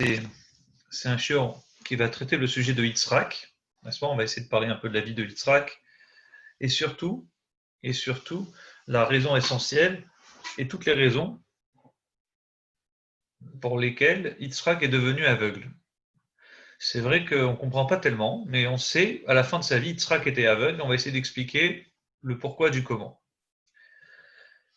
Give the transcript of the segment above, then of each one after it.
C'est un shiur qui va traiter le sujet de Yitzhak. N'est-ce pas? On va essayer de parler un peu de la vie de Yitzhak et surtout, la raison essentielle et toutes les raisons pour lesquelles Yitzhak est devenu aveugle. C'est vrai qu'on ne comprend pas tellement, mais on sait, à la fin de sa vie, Yitzhak était aveugle. On va essayer d'expliquer le pourquoi du comment.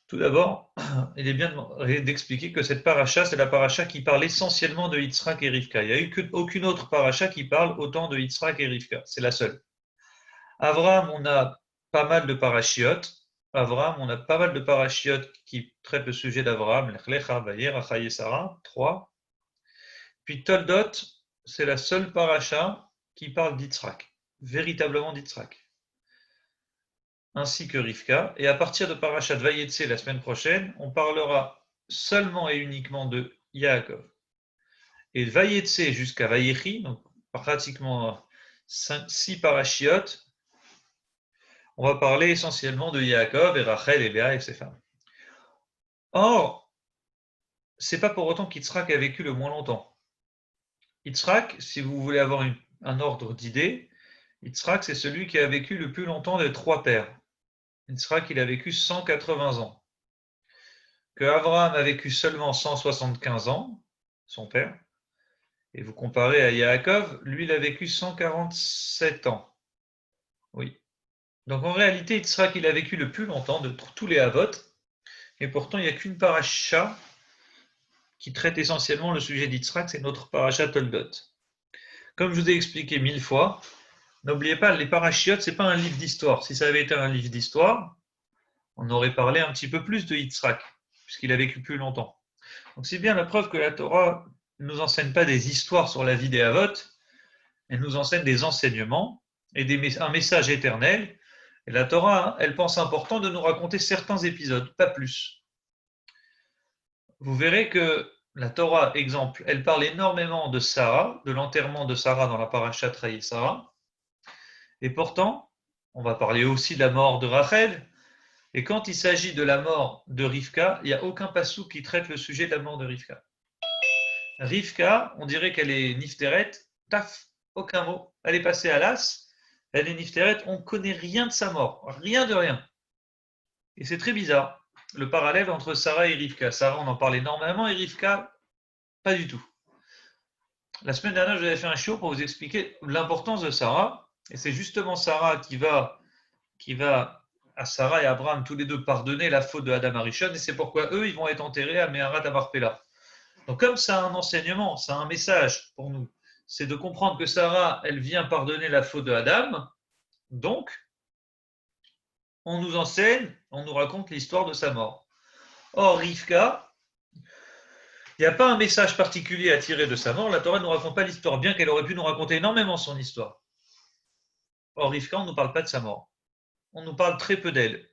Tout d'abord, il est bien d'expliquer que cette paracha, c'est la paracha qui parle essentiellement de Yitzhak et Rivka. Il n'y a eu aucune autre paracha qui parle autant de Yitzhak et Rivka. C'est la seule. Avraham, on a pas mal de parachiotes. Avraham, on a pas mal de parachiotes qui traitent le sujet d'Avraham, Lech Vayer, Achaye Sarah, 3. Puis Toldot, c'est la seule paracha qui parle d'Yitzhak, véritablement d'Yitzhak, ainsi que Rivka. Et à partir de Parashat Vayetse la semaine prochaine, on parlera seulement et uniquement de Yaakov. Et de Vayetse jusqu'à Vayechi, donc pratiquement 6 parachiotes, on va parler essentiellement de Yaakov et Rachel et Léa et ses femmes. Or, c'est pas pour autant qu'Yitzhak a vécu le moins longtemps. Yitzhak, si vous voulez avoir un ordre d'idées, Yitzhak, c'est celui qui a vécu le plus longtemps des 3 pères. Yitzhak, il a vécu 180 ans. Que Abraham a vécu seulement 175 ans, son père, et vous comparez à Yaakov, lui, il a vécu 147 ans. Oui. Donc en réalité, Yitzhak, il a vécu le plus longtemps de tous les Havot, et pourtant, il n'y a qu'une paracha qui traite essentiellement le sujet d'Yitzhak, c'est notre paracha Toldot. Comme je vous ai expliqué 1000 fois, n'oubliez pas, les parachiotes, ce n'est pas un livre d'histoire. Si ça avait été un livre d'histoire, on aurait parlé un petit peu plus de Yitzhak, puisqu'il a vécu plus longtemps. Donc c'est bien la preuve que la Torah ne nous enseigne pas des histoires sur la vie des Havot, elle nous enseigne des enseignements et un message éternel. Et la Torah, elle pense important de nous raconter certains épisodes, pas plus. Vous verrez que la Torah, exemple, elle parle énormément de Sarah, de l'enterrement de Sarah dans la parashat Trahi Sarah. Et pourtant, on va parler aussi de la mort de Rachel. Et quand il s'agit de la mort de Rivka, il n'y a aucun passou qui traite le sujet de la mort de Rivka. Rivka, on dirait qu'elle est nifteret, taf, aucun mot. Elle est passée à l'as, elle est nifteret, on ne connaît rien de sa mort, rien de rien. Et c'est très bizarre, le parallèle entre Sarah et Rivka. Sarah, on en parle énormément, et Rivka, pas du tout. La semaine dernière, je vous avais fait un show pour vous expliquer l'importance de Sarah, et c'est justement Sarah qui va à Sarah et Abraham tous les deux pardonner la faute de Adam Arishon, et c'est pourquoi eux, ils vont être enterrés à Meharat Amarpela. Donc comme ça a un enseignement, ça a un message pour nous, c'est de comprendre que Sarah, elle vient pardonner la faute de Adam, donc on nous enseigne, on nous raconte l'histoire de sa mort. Or, Rivka, il n'y a pas un message particulier à tirer de sa mort, la Torah ne nous raconte pas l'histoire, bien qu'elle aurait pu nous raconter énormément son histoire. Or, Rivka, on ne nous parle pas de sa mort, on nous parle très peu d'elle.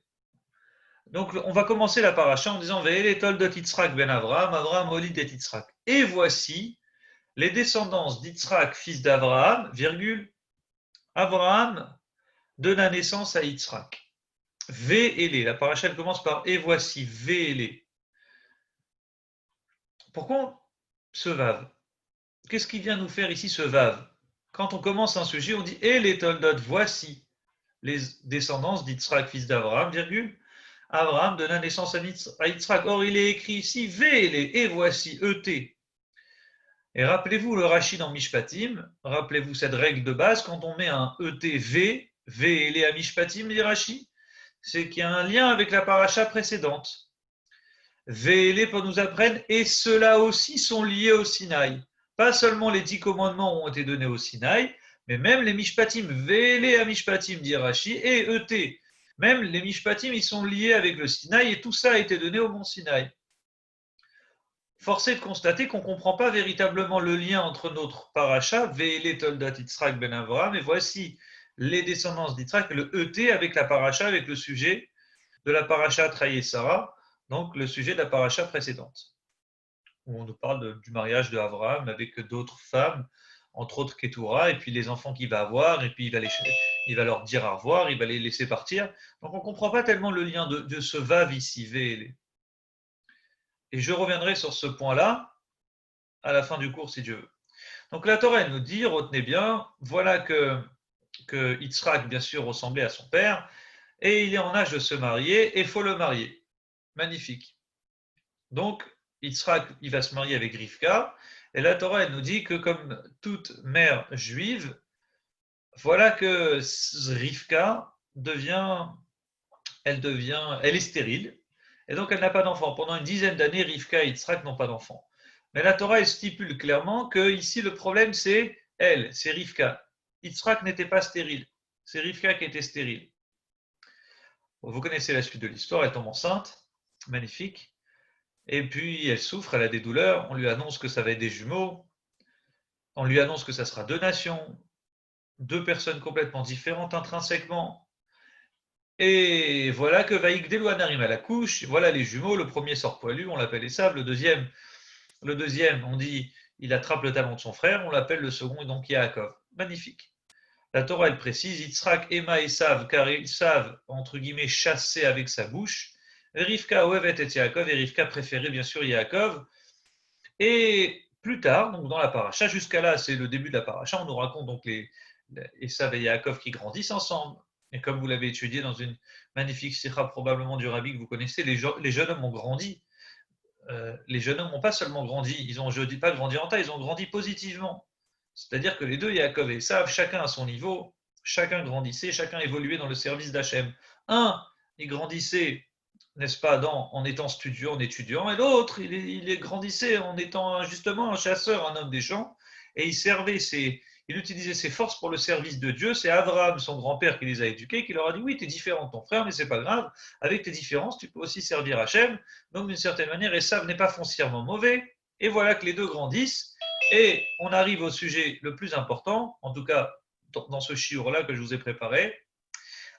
Donc, on va commencer la paracha en disant Ve'ele toldot Yitzhak ben Avraham, Avraham olid et Yitzhak. Et voici les descendants d'Yitzhak, fils d'Avraham, virgule, Avraham donna naissance à Yitzhak. Ve'ele, la paracha elle commence par et voici, Ve'ele. Pourquoi ce vav? Qu'est-ce qui vient nous faire ici ce vav? Quand on commence un sujet, on dit et les toldot, voici les descendants d'Yitzhak, fils d'Avraham, virgule, Abraham donna naissance à Yitzhak. Or, il est écrit ici, Ve'ele, et voici, ET. Et rappelez-vous le Rashi dans Mishpatim, rappelez-vous cette règle de base, quand on met un ET, Ve'ele à Mishpatim, dit Rashi, c'est qu'il y a un lien avec la paracha précédente. Ve'ele pour nous apprendre, et ceux-là aussi sont liés au Sinaï. Pas seulement les 10 commandements ont été donnés au Sinaï, mais même les Mishpatim, Ve'ele à Mishpatim, dit Rashi, et ET. Même les Mishpatim, ils sont liés avec le Sinaï, et tout ça a été donné au mont Sinaï. Force est de constater qu'on ne comprend pas véritablement le lien entre notre paracha, Ve'ele toldat Yitzhak ben Avraham, et voici les descendants d'Yitzhak, le ET avec la paracha, avec le sujet de la paracha Trahi Sarah, donc le sujet de la paracha précédente, où on nous parle du mariage de Avraham avec d'autres femmes, entre autres Ketura, et puis les enfants qu'il va avoir, et puis il va leur dire au revoir, il va les laisser partir. Donc on ne comprend pas tellement le lien de ce vav ici, Ve'ele. Et je reviendrai sur ce point-là à la fin du cours si Dieu veut. Donc la Torah elle nous dit, retenez bien, voilà que Yitzhak bien sûr ressemblait à son père, et il est en âge de se marier, et il faut le marier. Magnifique. Donc Yitzhak, il va se marier avec Rivka, et la Torah elle nous dit que comme toute mère juive, voilà que Rivka elle est stérile, et donc elle n'a pas d'enfant. Pendant une dizaine d'années, Rivka et Yitzhak n'ont pas d'enfant. Mais la Torah elle stipule clairement que ici le problème c'est elle, c'est Rivka. Yitzhak n'était pas stérile, c'est Rivka qui était stérile. Vous connaissez la suite de l'histoire, elle tombe enceinte, magnifique, et puis elle souffre, elle a des douleurs, on lui annonce que ça va être des jumeaux, on lui annonce que ça sera deux nations, deux personnes complètement différentes intrinsèquement. Et voilà que Vaïgdelu Anarim à la couche, voilà les jumeaux, le premier sort poilu, on l'appelle Esav, le deuxième, on dit, il attrape le talon de son frère, on l'appelle le second, donc Yaakov. Magnifique. La Torah, elle précise, Yitzhak, Emma et Sav, car ils savent, entre guillemets, chasser avec sa bouche. Rivka, Oevet et Yaakov, et Rivka préférait bien sûr Yaakov. Et plus tard, donc dans la paracha, jusqu'à là, c'est le début de la paracha, on nous raconte donc les Esav et Yaakov qui grandissent ensemble. Et comme vous l'avez étudié dans une magnifique sira probablement du Rabbi que vous connaissez, les jeunes hommes ont grandi. Les jeunes hommes n'ont pas seulement grandi, ils ont, je ne dis pas grandi en taille, ils ont grandi positivement. C'est-à-dire que les deux, Yaakov et Esav, chacun à son niveau, chacun grandissait, chacun évoluait dans le service d'Hachem. Un, il grandissait, n'est-ce pas, en étant studieux, en étudiant, et l'autre, il grandissait en étant justement un chasseur, un homme des champs, et il utilisait ses forces pour le service de Dieu. C'est Abraham, son grand-père, qui les a éduqués, qui leur a dit oui, tu es différent de ton frère, mais c'est pas grave. Avec tes différences, tu peux aussi servir Hachem. Donc, d'une certaine manière, Esav n'est pas foncièrement mauvais. Et voilà que les deux grandissent. Et on arrive au sujet le plus important, en tout cas dans ce shiur-là que je vous ai préparé.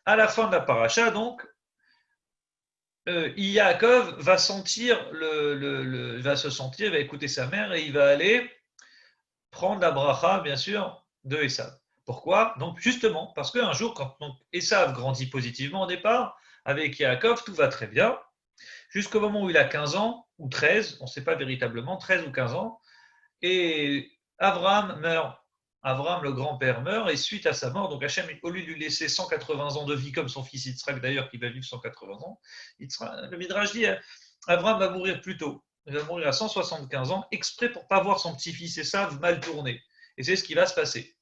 À la fin de la paracha, donc, Yaakov va va se sentir, va écouter sa mère et il va aller prendre la bracha, bien sûr, de Esav. Pourquoi? Donc, justement, parce qu'un jour, quand Esav grandit positivement au départ, avec Yaakov, tout va très bien, jusqu'au moment où il a 15 ans, ou 13, on ne sait pas véritablement, 13 ou 15 ans, et Abraham meurt. Abraham, le grand-père, meurt, et suite à sa mort, donc Hachem, au lieu de lui laisser 180 ans de vie, comme son fils Yitzhak d'ailleurs, qui va vivre 180 ans, le Midrash dit Abraham va mourir plus tôt. Il va mourir à 175 ans, exprès pour ne pas voir son petit-fils Esav mal tourner. Et c'est ce qui va se passer.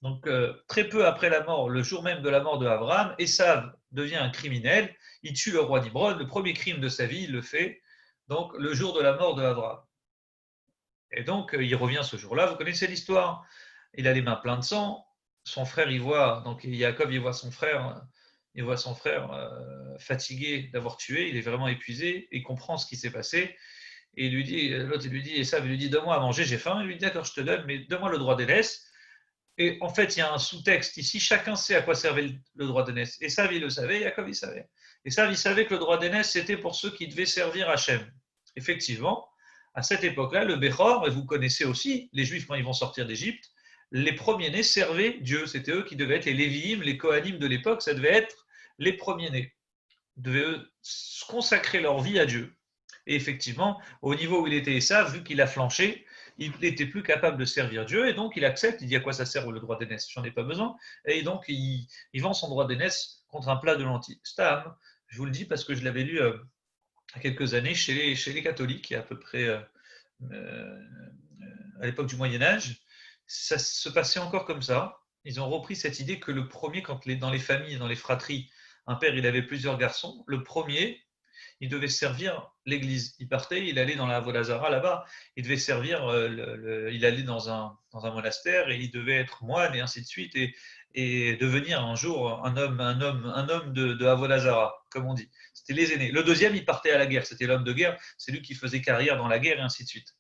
Donc, très peu après la mort, le jour même de la mort de Abraham, Esav devient un criminel. Il tue le roi d'Hébron. Le premier crime de sa vie, il le fait. Donc, le jour de la mort de Abraham. Et donc, il revient ce jour-là. Vous connaissez l'histoire. Il a les mains pleines de sang. Son frère, il voit, donc Jacob, il voit son frère fatigué d'avoir tué. Il est vraiment épuisé. Il comprend ce qui s'est passé. Et il lui dit, l'autre, il lui dit, Esav, il lui dit, donne-moi à manger, j'ai faim. Il lui dit, d'accord, je te donne, mais donne-moi le droit d'aînesse. Et en fait, il y a un sous-texte ici. Chacun sait à quoi servait le droit d'aînesse. Esav, il le savait. Jacob, il savait. Esav, il savait que le droit d'aînesse, c'était pour ceux qui devaient servir Hachem. Effectivement, à cette époque-là, le Béchor, et vous connaissez aussi, les Juifs, quand ils vont sortir d'Égypte, les premiers-nés servaient Dieu. C'était eux qui devaient être les Lévi'im, les Kohanim de l'époque, ça devait être les premiers-nés. Ils devaient consacrer leur vie à Dieu. Et effectivement, au niveau où il était Esav, vu qu'il a flanché, il n'était plus capable de servir Dieu, et donc il accepte, il dit à quoi ça sert le droit d'aînesse, j'en ai pas besoin, et donc il vend son droit d'aînesse contre un plat de lentilles. Stam, je vous le dis parce que je l'avais lu quelques années chez les catholiques, à peu près à l'époque du Moyen-Âge. Ça se passait encore comme ça. Ils ont repris cette idée que le premier, dans les familles, dans les fratries, un père il avait plusieurs garçons, le premier, il devait servir l'église. Il partait, il allait dans la Vodazara là-bas, il devait servir, il allait dans un monastère et il devait être moine et ainsi de suite et devenir un jour un homme de Avodazara, comme on dit. C'était les aînés. Le deuxième, il partait à la guerre, c'était l'homme de guerre, c'est lui qui faisait carrière dans la guerre et ainsi de suite.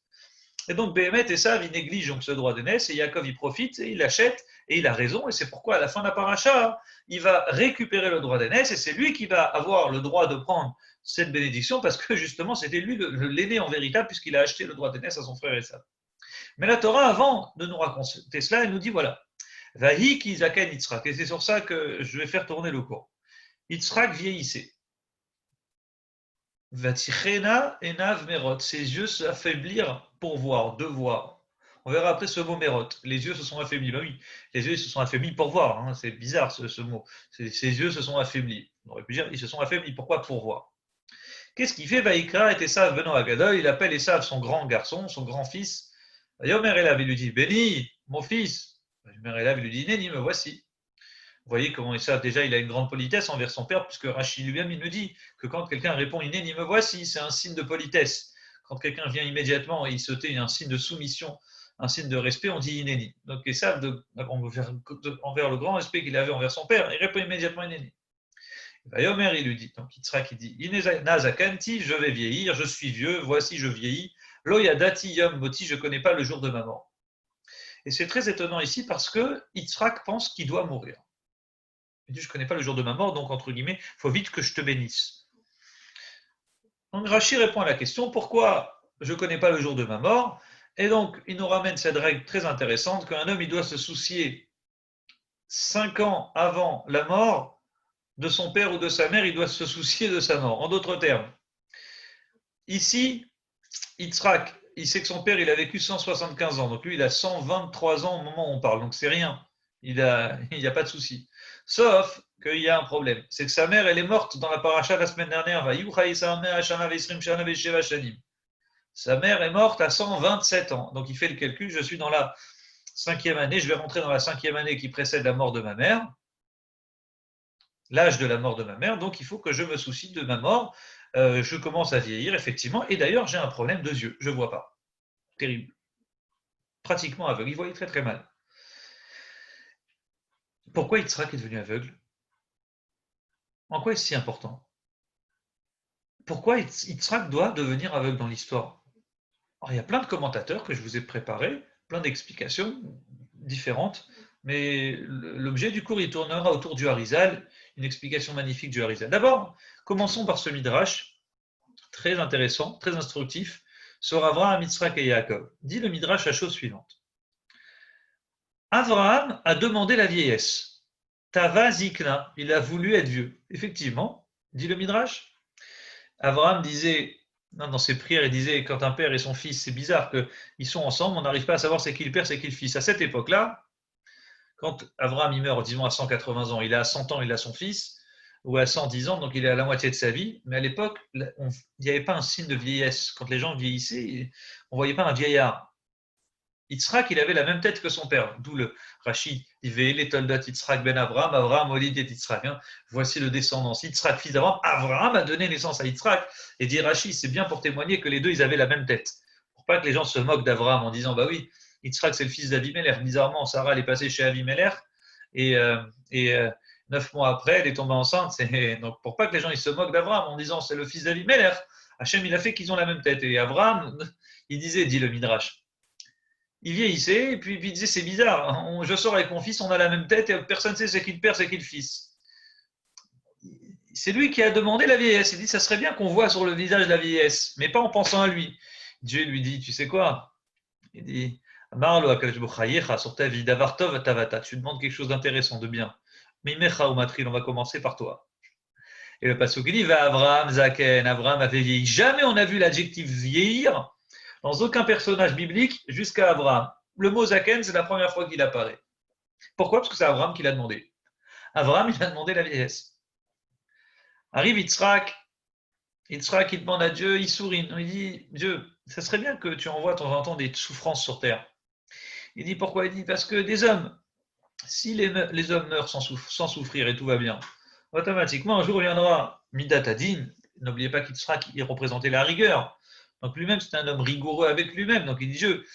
Et donc Béhémet et Sav, ils négligent donc ce droit d'aînesse et Yaakov, il profite et il l'achète et il a raison et c'est pourquoi à la fin de la paracha, il va récupérer le droit d'aînesse et c'est lui qui va avoir le droit de prendre cette bénédiction parce que justement c'était lui l'aîné en véritable puisqu'il a acheté le droit d'aînesse à son frère Esav. Mais la Torah, avant de nous raconter cela, elle nous dit voilà, Vahi ki zaken Yitzhak, et c'est sur ça que je vais faire tourner le cours. Yitzhak vieillissait. Vatichena enav merot. Ses yeux s'affaiblirent pour voir, de voir. On verra après ce mot merot. Les yeux se sont affaiblis. Ben oui, les yeux se sont affaiblis pour voir. Hein. C'est bizarre ce mot. Ses yeux se sont affaiblis. On aurait pu dire ils se sont affaiblis. Pourquoi? Pour voir. Qu'est-ce qu'il fait? Vaikra et Esav Beno Agadol. Il appelle Esav son grand garçon, son grand-fils. Yomer Elav, il lui dit Béni, mon fils. Yomer Elav, il lui dit Néni, me voici. Vous voyez comment Esav, déjà, il a une grande politesse envers son père, puisque Rachid lui-même, il nous dit que quand quelqu'un répond Néni, me voici, c'est un signe de politesse. Quand quelqu'un vient immédiatement et il se tait un signe de soumission, un signe de respect, on dit Inéni. Donc Esav, envers le grand respect qu'il avait envers son père, il répond immédiatement Inéni. Yomer, il lui dit, donc Yitzhak, il dit, Nazakanti, je vais vieillir, je suis vieux, voici je vieillis. Loyadati yom moti, je ne connais pas le jour de ma mort. Et c'est très étonnant ici parce que Yitzhak pense qu'il doit mourir. Il dit, je ne connais pas le jour de ma mort, donc entre guillemets, il faut vite que je te bénisse. Donc Rashi répond à la question, pourquoi je ne connais pas le jour de ma mort? Et donc, il nous ramène cette règle très intéressante qu'un homme, il doit se soucier 5 ans avant la mort de son père ou de sa mère, il doit se soucier de sa mort. En d'autres termes, ici, Yitzhak, il sait que son père, il a vécu 175 ans. Donc lui, il a 123 ans au moment où on parle. Donc c'est rien. Il n'y a pas de souci. Sauf qu'il y a un problème. C'est que sa mère, elle est morte dans la paracha la semaine dernière. Sa mère est morte à 127 ans. Donc il fait le calcul. Je suis dans la 5e année. Je vais rentrer dans la 5e année qui précède la mort de ma mère. L'âge de la mort de ma mère, donc il faut que je me soucie de ma mort. Je commence à vieillir, effectivement, et d'ailleurs j'ai un problème de yeux, je ne vois pas. Terrible. Pratiquement aveugle, il voyait très très mal. Pourquoi Yitzhak est devenu aveugle? En quoi est-ce si important? Pourquoi Yitzhak doit devenir aveugle dans l'histoire? Alors, il y a plein de commentateurs que je vous ai préparés, plein d'explications différentes, mais l'objet du cours, il tournera autour du Harizal, une explication magnifique du Harizal. D'abord, commençons par ce Midrash, très intéressant, très instructif, sur Avraham, Yitzhak et Yaakov. Dit le Midrash la chose suivante. Avraham a demandé la vieillesse. Tava Zikna, il a voulu être vieux. Effectivement, dit le Midrash. Avraham disait, dans ses prières, il disait, quand un père et son fils, c'est bizarre qu'ils sont ensemble, on n'arrive pas à savoir c'est qui le père, c'est qui le fils. À cette époque-là, quand Avraham il meurt, disons à 180 ans, il a 100 ans, il a son fils, ou à 110 ans, donc il est à la moitié de sa vie. Mais à l'époque, il n'y avait pas un signe de vieillesse. Quand les gens vieillissaient, on ne voyait pas un vieillard. Yitzhak, il avait la même tête que son père, d'où le Rashi, les Toldat Yitzhak ben Avraham, Avraham Olid et Yitzhak. Voici le descendant. Yitzhak, fils d'Avraham, Avraham a donné naissance à Yitzhak. Et dit Rashi, c'est bien pour témoigner que les deux, ils avaient la même tête. Pour pas que les gens se moquent d'Avraham en disant, bah oui, Yitzhak, c'est le fils d'Avimelech. Bizarrement, Sarah, elle est passée chez Avimelech. Et 9 mois après, elle est tombée enceinte. Donc, pour pas que les gens ils se moquent d'Avraham en disant, c'est le fils d'Avimelech, Hachem, il a fait qu'ils ont la même tête. Et Avraham, il disait, dit le Midrash, il vieillissait, et puis il disait, c'est bizarre, je sors avec mon fils, on a la même tête, et personne ne sait c'est qui le père, c'est qui le fils. C'est lui qui a demandé la vieillesse. Il dit, ça serait bien qu'on voit sur le visage la vieillesse, mais pas en pensant à lui. Dieu lui dit, tu sais quoi? Il dit, Marlo sur ta vie, Davartov Tavata, tu demandes quelque chose d'intéressant, de bien. Mimecha ou Matril, on va commencer par toi. Et le passage qui dit, va Avraham, Zaken, Avraham avait vieilli. Jamais on a vu l'adjectif vieillir dans aucun personnage biblique jusqu'à Abraham. Le mot Zaken, c'est la première fois qu'il apparaît. Pourquoi? Parce que c'est Abraham qui l'a demandé. Abraham, il a demandé la vieillesse. Arrive Yitzhak. Yitzhak, il demande à Dieu, il sourit. Il dit, Dieu, ça serait bien que tu envoies de temps en temps des souffrances sur terre. Il dit, pourquoi? Il dit, parce que des hommes, si les hommes meurent sans souffrir et tout va bien, automatiquement, un jour viendra Midat Adin. N'oubliez pas qu'Yitzhak, il représentait la rigueur. Donc lui-même, c'est un homme rigoureux avec lui-même. Donc il dit, Dieu,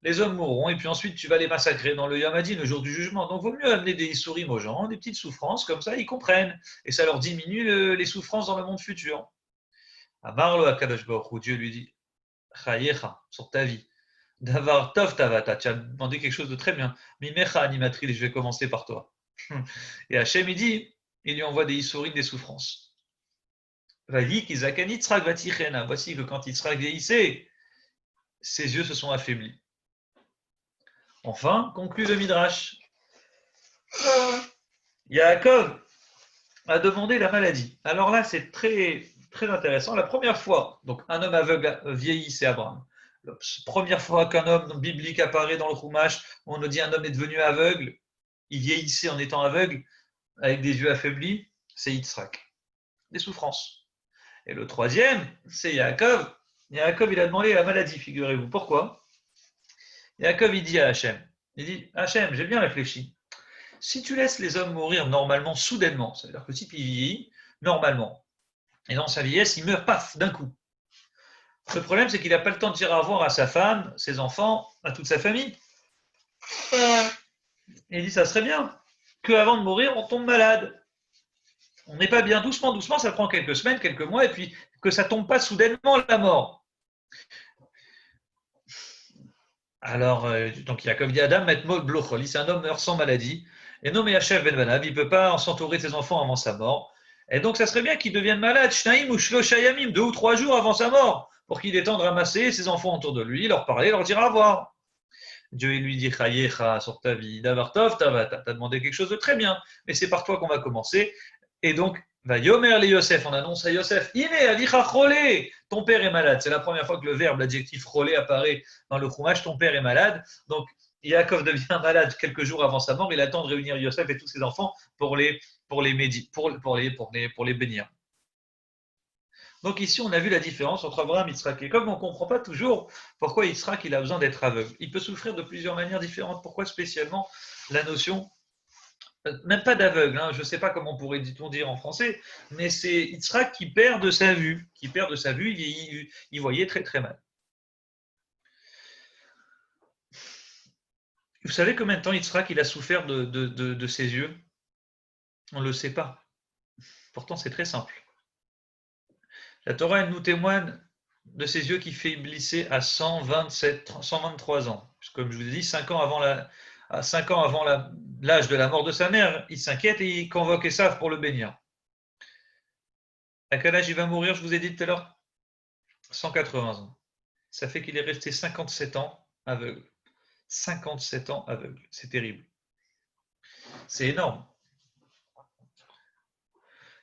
les hommes mourront et puis ensuite tu vas les massacrer dans le Yamadin, le jour du jugement. Donc il vaut mieux amener des issourim aux gens, des petites souffrances, comme ça ils comprennent. Et ça leur diminue les souffrances dans le monde futur. Amarlo Akadosh Baruch Hu, Dieu lui dit, Chayecha, sur ta vie. Davar Tov Tavata, tu as demandé quelque chose de très bien. Mimecha animatrice, je vais commencer par toi. Et Hachem, il dit, il lui envoie des issourim, des souffrances. Voici que quand Yitzhak vieillissait, ses yeux se sont affaiblis. Enfin, conclut le Midrash. Yaakov a demandé la maladie. Alors là, c'est très, très intéressant. La première fois, donc un homme aveugle vieillit, c'est Abraham. La première fois qu'un homme biblique apparaît dans le Chumash, on nous dit un homme est devenu aveugle, il vieillissait en étant aveugle, avec des yeux affaiblis, c'est Yitzhak. Des souffrances. Et le troisième, c'est Yaakov. Yaakov, il a demandé la maladie, figurez-vous. Pourquoi? Yaakov, il dit à Hachem, il dit, Hachem, j'ai bien réfléchi. Si tu laisses les hommes mourir normalement, soudainement, ça veut dire que le type, il vieillit normalement, et dans sa vieillesse, il meurt, paf, d'un coup. Le problème, c'est qu'il n'a pas le temps de dire au revoir à sa femme, ses enfants, à toute sa famille. Et il dit, ça serait bien qu'avant de mourir, on tombe malade. On n'est pas bien, doucement, doucement, ça prend quelques semaines, quelques mois, et puis que ça tombe pas soudainement la mort. Alors, donc Yaakov dit Adam metmol blocholi, c'est un homme meurt sans maladie, et nommé Hachef ben Banab, il ne peut pas s'entourer de ses enfants avant sa mort. Et donc, ça serait bien qu'il devienne malade, Shnaim ou Shloshayamim, 2 ou 3 jours avant sa mort, pour qu'il ait temps de ramasser ses enfants autour de lui, leur parler, leur dire au revoir. Dieu lui dit Chayecha sur ta vie, Davartov, t'as demandé quelque chose de très bien, mais c'est par toi qu'on va commencer. Et donc, va Yomer le Yosef, on annonce à Yosef, Ine avicha cholé, ton père est malade. C'est la première fois que le verbe, l'adjectif cholé apparaît dans le Chumash, ton père est malade. Donc, Yaakov devient malade quelques jours avant sa mort, il attend de réunir Yosef et tous ses enfants pour les bénir. Donc ici, on a vu la différence entre Abraham et Yitzhak. Et comme on ne comprend pas toujours pourquoi Yitzhak il a besoin d'être aveugle, il peut souffrir de plusieurs manières différentes. Pourquoi spécialement la notion, même pas d'aveugle, je ne sais pas comment pourrait-on dire en français, mais c'est Yitzhak qui perd de sa vue. Il voyait très très mal. Vous savez combien de temps Yitzhak il a souffert de ses yeux? On ne le sait pas. Pourtant, c'est très simple. La Torah elle nous témoigne de ses yeux qui faiblissaient à 123 ans. Comme je vous ai dit, 5 ans avant l'âge de la mort de sa mère, il s'inquiète et il convoque Esav pour le bénir. À quel âge il va mourir, je vous ai dit tout à l'heure? 180 ans. Ça fait qu'il est resté 57 ans aveugle. 57 ans aveugle, c'est terrible. C'est énorme.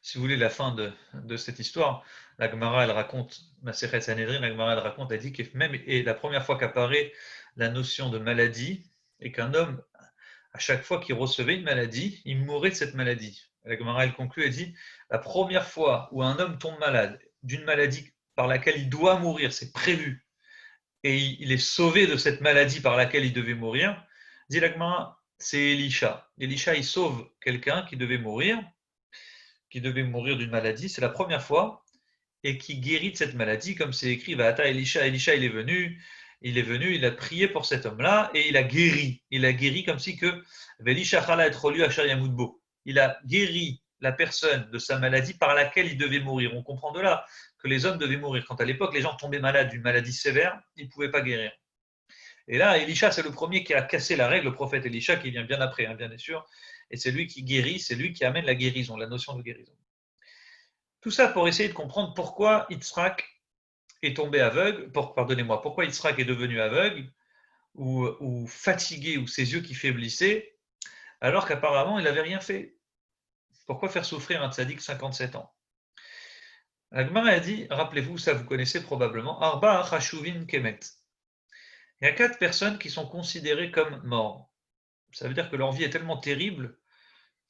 Si vous voulez la fin de cette histoire, la Gemara, elle raconte, Masechet Sanhedrin, la Gemara, elle raconte, elle dit que même et la première fois qu'apparaît la notion de maladie, et qu'un homme, à chaque fois qu'il recevait une maladie, il mourait de cette maladie. La Gemara, elle conclut, elle dit, la première fois où un homme tombe malade d'une maladie par laquelle il doit mourir, c'est prévu, et il est sauvé de cette maladie par laquelle il devait mourir, dit la Gemara, c'est Elisha. Elisha, il sauve quelqu'un qui devait mourir d'une maladie, c'est la première fois, et qui guérit de cette maladie, comme c'est écrit, Va'ata Elisha, Elisha il est venu, il a prié pour cet homme-là, et il a guéri. Il a guéri comme si que il a guéri la personne de sa maladie par laquelle il devait mourir. On comprend de là que les hommes devaient mourir. Quand à l'époque les gens tombaient malades d'une maladie sévère, ils ne pouvaient pas guérir. Et là, Elisha, c'est le premier qui a cassé la règle, le prophète Elisha, qui vient bien après, bien sûr, et c'est lui qui guérit, c'est lui qui amène la guérison, la notion de guérison. Tout ça pour essayer de comprendre pourquoi Yitzhak est tombé aveugle, pourquoi Yitzhak est devenu aveugle, ou fatigué, ou ses yeux qui faiblissaient, alors qu'apparemment il n'avait rien fait. Pourquoi faire souffrir un tzaddik 57 ans? La Gemara a dit, rappelez-vous, ça vous connaissez probablement, Arba Chashuvin Kemet. Il y a 4 personnes qui sont considérées comme morts. Ça veut dire que leur vie est tellement terrible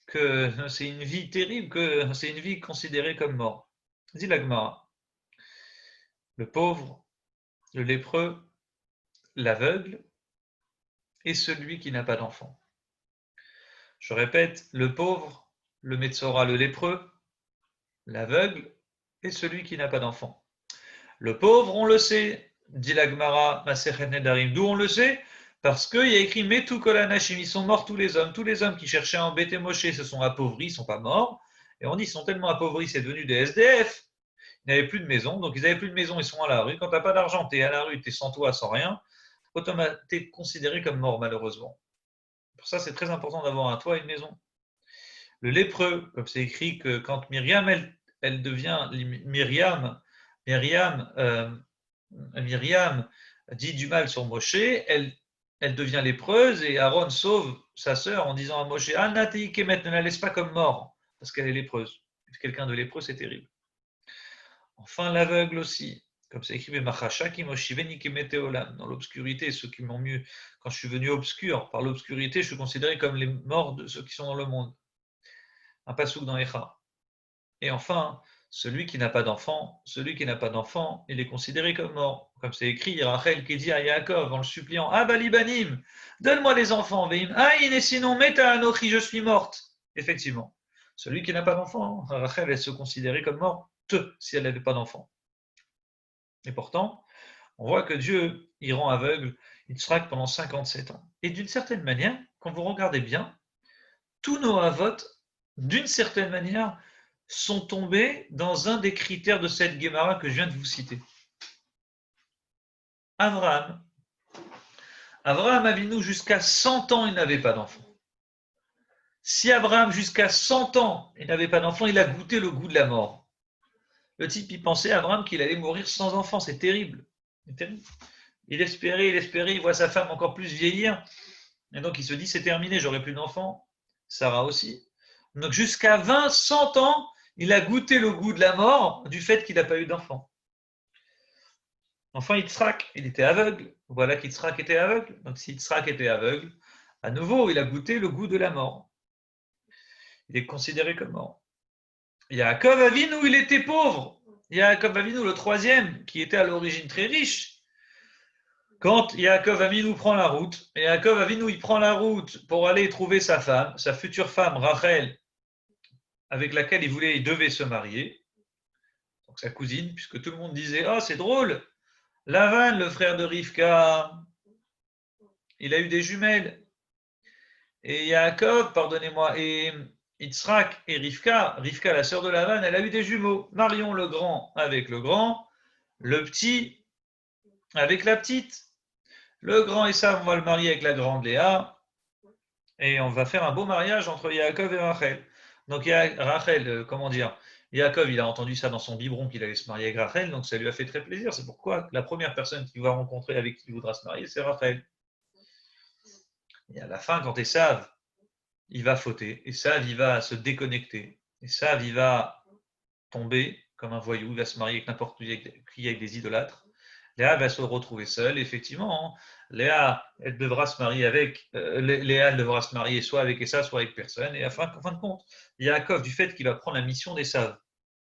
que c'est une vie terrible, que c'est une vie considérée comme mort. Dit la Gemara, le pauvre, le lépreux, l'aveugle et celui qui n'a pas d'enfant. Je répète, le pauvre, le Metzora, le lépreux, l'aveugle et celui qui n'a pas d'enfant. Le pauvre, on le sait, dit la Gemara, Masechet Nedarim. D'où on le sait? Parce qu'il y a écrit Metu kol hanashim, ils sont morts tous les hommes. Tous les hommes qui cherchaient à embêter Moshe se sont appauvris, ils ne sont pas morts. Et on dit ils sont tellement appauvris, c'est devenu des SDF. Ils n'avaient plus de maison, donc ils n'avaient plus de maison, ils sont à la rue. Quand tu n'as pas d'argent, tu es à la rue, tu es sans toit, sans rien, tu es considéré comme mort, malheureusement. Pour ça, c'est très important d'avoir un toit et une maison. Le lépreux, comme c'est écrit que quand Myriam, elle devient Myriam dit du mal sur Moshe, elle devient lépreuse et Aaron sauve sa sœur en disant à Moshe, Anati Kemet, ne la laisse pas comme mort, parce qu'elle est lépreuse. Quelqu'un de lépreux, c'est terrible. Enfin, l'aveugle aussi. Comme c'est écrit, dans l'obscurité, ceux qui m'ont mieux. Quand je suis venu obscur, par l'obscurité, je suis considéré comme les morts de ceux qui sont dans le monde. Un pasouk dans Echa. Et enfin, celui qui n'a pas d'enfant, il est considéré comme mort. Comme c'est écrit, Rachel qui dit à Yaakov en le suppliant, Ah balibanim, donne-moi des enfants, Veim, Aïn, et sinon, meta anochi, je suis morte. Effectivement, celui qui n'a pas d'enfant, Rachel, elle se considérait comme morte si elle n'avait pas d'enfant. Et pourtant, on voit que Dieu, il rend aveugle Yitzhak pendant 57 ans. Et d'une certaine manière, quand vous regardez bien, tous nos avot, d'une certaine manière, sont tombés dans un des critères de cette Gemara que je viens de vous citer. Abraham. Abraham Avinu, jusqu'à 100 ans, il n'avait pas d'enfant. Si Abraham, jusqu'à 100 ans, il n'avait pas d'enfant, il a goûté le goût de la mort. Le type, il pensait, Abraham, qu'il allait mourir sans enfant. C'est terrible. C'est terrible. Il espérait, il voit sa femme encore plus vieillir. Et donc, il se dit, c'est terminé, j'aurai plus d'enfants. Sarah aussi. Donc, jusqu'à 20, 100 ans, il a goûté le goût de la mort du fait qu'il n'a pas eu d'enfant. Enfin, Yitzhak, il était aveugle. Voilà qu'Yitzhak était aveugle. Donc, si Yitzhak était aveugle, à nouveau, il a goûté le goût de la mort. Il est considéré comme mort. Yaakov Avinu, il était pauvre. Yaakov Avinu, le troisième, qui était à l'origine très riche. Quand Yaakov Avinu prend la route, Yaakov Avinu, il prend la route pour aller trouver sa femme, sa future femme, Rachel, avec laquelle il devait se marier. Donc sa cousine, puisque tout le monde disait, oh, c'est drôle, Lavan, le frère de Rivka, il a eu des jumelles. Et Yaakov, pardonnez-moi, et Yitzhak et Rivka, la sœur de Lavan, elle a eu des jumeaux. Marion le grand avec le grand, le petit avec la petite. Le grand Esav, on va le marier avec la grande Léa, et on va faire un beau mariage entre Yaakov et Rachel. Donc Rachel, comment dire, Yaakov, il a entendu ça dans son biberon qu'il allait se marier avec Rachel, donc ça lui a fait très plaisir. C'est pourquoi la première personne qu'il va rencontrer avec qui il voudra se marier, c'est Rachel. Et à la fin, quand Esav, il va fauter, Esav, il va se déconnecter, Esav, il va tomber comme un voyou, il va se marier avec n'importe qui avec des idolâtres. Léa va se retrouver seule, effectivement. Léa, elle devra se marier Léa, elle devra se marier soit avec Esav, soit avec personne. Et en fin de compte, Yaakov, du fait qu'il va prendre la mission d'Esav,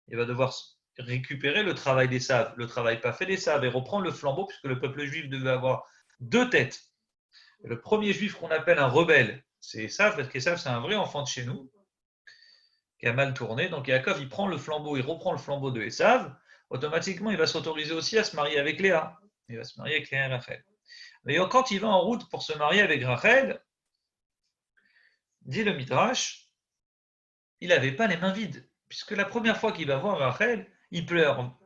il va devoir récupérer le travail d'Esav, le travail pas fait d'Esav, et reprendre le flambeau, puisque le peuple juif devait avoir deux têtes. Le premier juif qu'on appelle un rebelle, c'est Esav, parce qu'Esav, c'est un vrai enfant de chez nous, qui a mal tourné. Donc Yaakov, il prend le flambeau, il reprend le flambeau de Esav. Automatiquement, il va s'autoriser aussi à se marier avec Léa. Il va se marier avec Léa et Rachel. Mais quand il va en route pour se marier avec Rachel, dit le Midrash, il n'avait pas les mains vides. Puisque la première fois qu'il va voir Rachel, il pleure.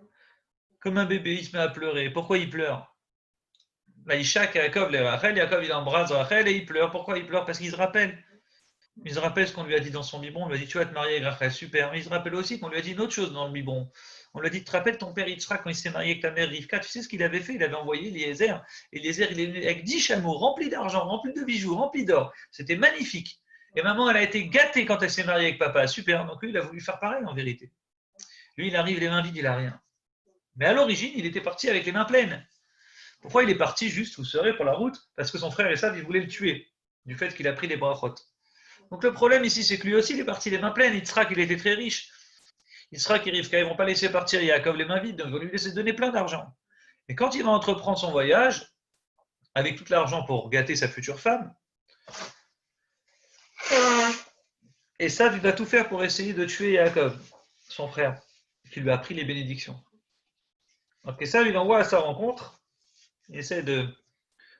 Comme un bébé, il se met à pleurer. Pourquoi il pleure? Yaakov, Yaakov, il embrasse Rachel et il pleure. Pourquoi il pleure? Parce qu'il se rappelle. Il se rappelle ce qu'on lui a dit dans son biberon. On lui a dit, tu vas te marier avec Rachel, super. Mais il se rappelle aussi qu'on lui a dit une autre chose dans le biberon. On lui a dit, tu te rappelles ton père Yitzhak quand il s'est marié avec ta mère Rivka, tu sais ce qu'il avait fait? Il avait envoyé Eliezer. Eliezer, il est venu avec 10 chameaux remplis d'argent, remplis de bijoux, remplis d'or. C'était magnifique. Et maman, elle a été gâtée quand elle s'est mariée avec papa. Super. Donc lui, il a voulu faire pareil en vérité. Lui, il arrive les mains vides, il n'a rien. Mais à l'origine, il était parti avec les mains pleines. Pourquoi il est parti juste, vous saurez, pour la route? Parce que son frère Esav, il voulait le tuer, du fait qu'il a pris les brachot. Donc le problème ici, c'est que lui aussi, il est parti les mains pleines. Yitzhak, il était très riche. Yitzhak et Rivka, ils ne vont pas laisser partir Yaakov les mains vides, donc ils vont lui laisser donner plein d'argent. Et quand il va entreprendre son voyage, avec tout l'argent pour gâter sa future femme, Esav, il va tout faire pour essayer de tuer Yaakov, son frère, qui lui a pris les bénédictions. Donc Esav, il envoie à sa rencontre, il essaie de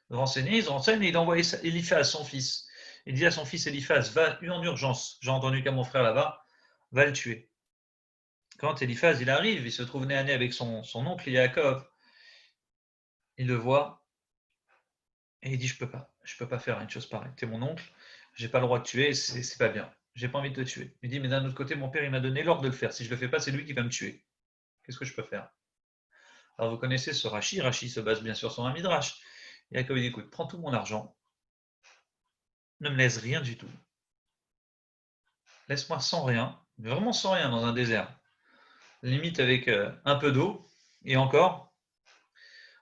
renseigner, il se renseigne et il envoie Eliphaz, son fils. Il dit à son fils Eliphaz, va en urgence, j'ai entendu qu'à mon frère là-bas, va le tuer. Quand Eliphaz il arrive, il se trouve nez à nez avec son oncle Yaakov, il le voit et il dit je peux pas faire une chose pareille. T'es mon oncle, j'ai pas le droit de tuer, c'est pas bien. J'ai pas envie de te tuer. Il dit mais d'un autre côté mon père il m'a donné l'ordre de le faire. Si je le fais pas, c'est lui qui va me tuer. Qu'est-ce que je peux faire? Alors vous connaissez ce Rashi. Rashi se base bien sûr sur un midrash. Yaakov il dit écoute, prends tout mon argent, ne me laisse rien du tout. Laisse-moi sans rien, mais vraiment sans rien dans un désert. limite avec un peu d'eau, et encore.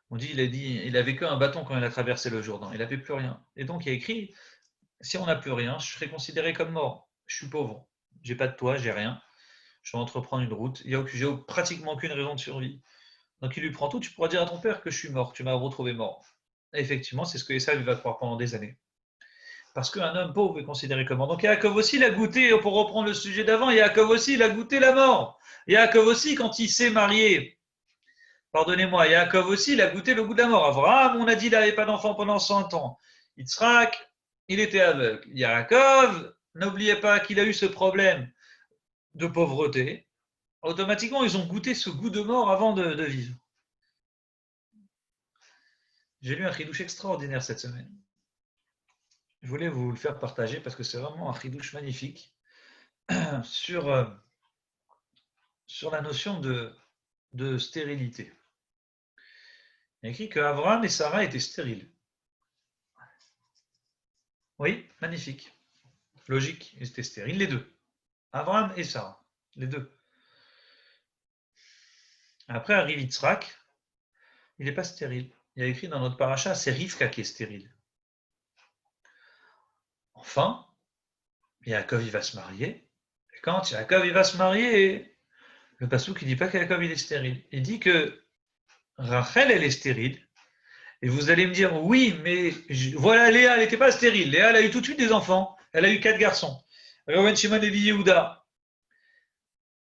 On dit, il avait qu'un bâton quand il a traversé le Jourdain, il n'avait plus rien. Et donc il a écrit, si on n'a plus rien, je serai considéré comme mort. Je suis pauvre, j'ai pas de toit, j'ai rien. Je vais entreprendre une route, j'ai pratiquement aucune raison de survie. Donc il lui prend tout, tu pourras dire à ton père que je suis mort, tu m'as retrouvé mort. Et effectivement, c'est ce que Esav va croire pendant des années. Parce qu'un homme pauvre est considéré comme mort. Donc Yaakov aussi l'a goûté, pour reprendre le sujet d'avant, Yaakov aussi il a goûté la mort. Yaakov aussi, quand il s'est marié, pardonnez-moi, Yaakov aussi il a goûté le goût de la mort. Abraham, on a dit, il n'avait pas d'enfant pendant 100 ans. Yitzhak, il était aveugle. Yaakov, n'oubliez pas qu'il a eu ce problème de pauvreté. Automatiquement, ils ont goûté ce goût de mort avant de vivre. J'ai lu un chidouche extraordinaire cette semaine. Je voulais vous le faire partager parce que c'est vraiment un chidouche magnifique sur la notion de stérilité. Il y a écrit qu'Abraham et Sarah étaient stériles. Oui, magnifique. Logique, ils étaient stériles, les deux. Abraham et Sarah, les deux. Après arrive Yitzhak, il n'est pas stérile. Il y a écrit dans notre paracha, c'est Rivka qui est stérile. Enfin, Yaakov il va se marier. Et quand Yaakov il va se marier, le passouk il dit pas qu'Yaakov il est stérile. Il dit que Rachel elle est stérile. Et vous allez me dire, oui, mais voilà, Léa, elle n'était pas stérile. Léa, elle a eu tout de suite des enfants. Elle a eu 4 garçons. Reuven, Shimon, Lévi, Yehuda.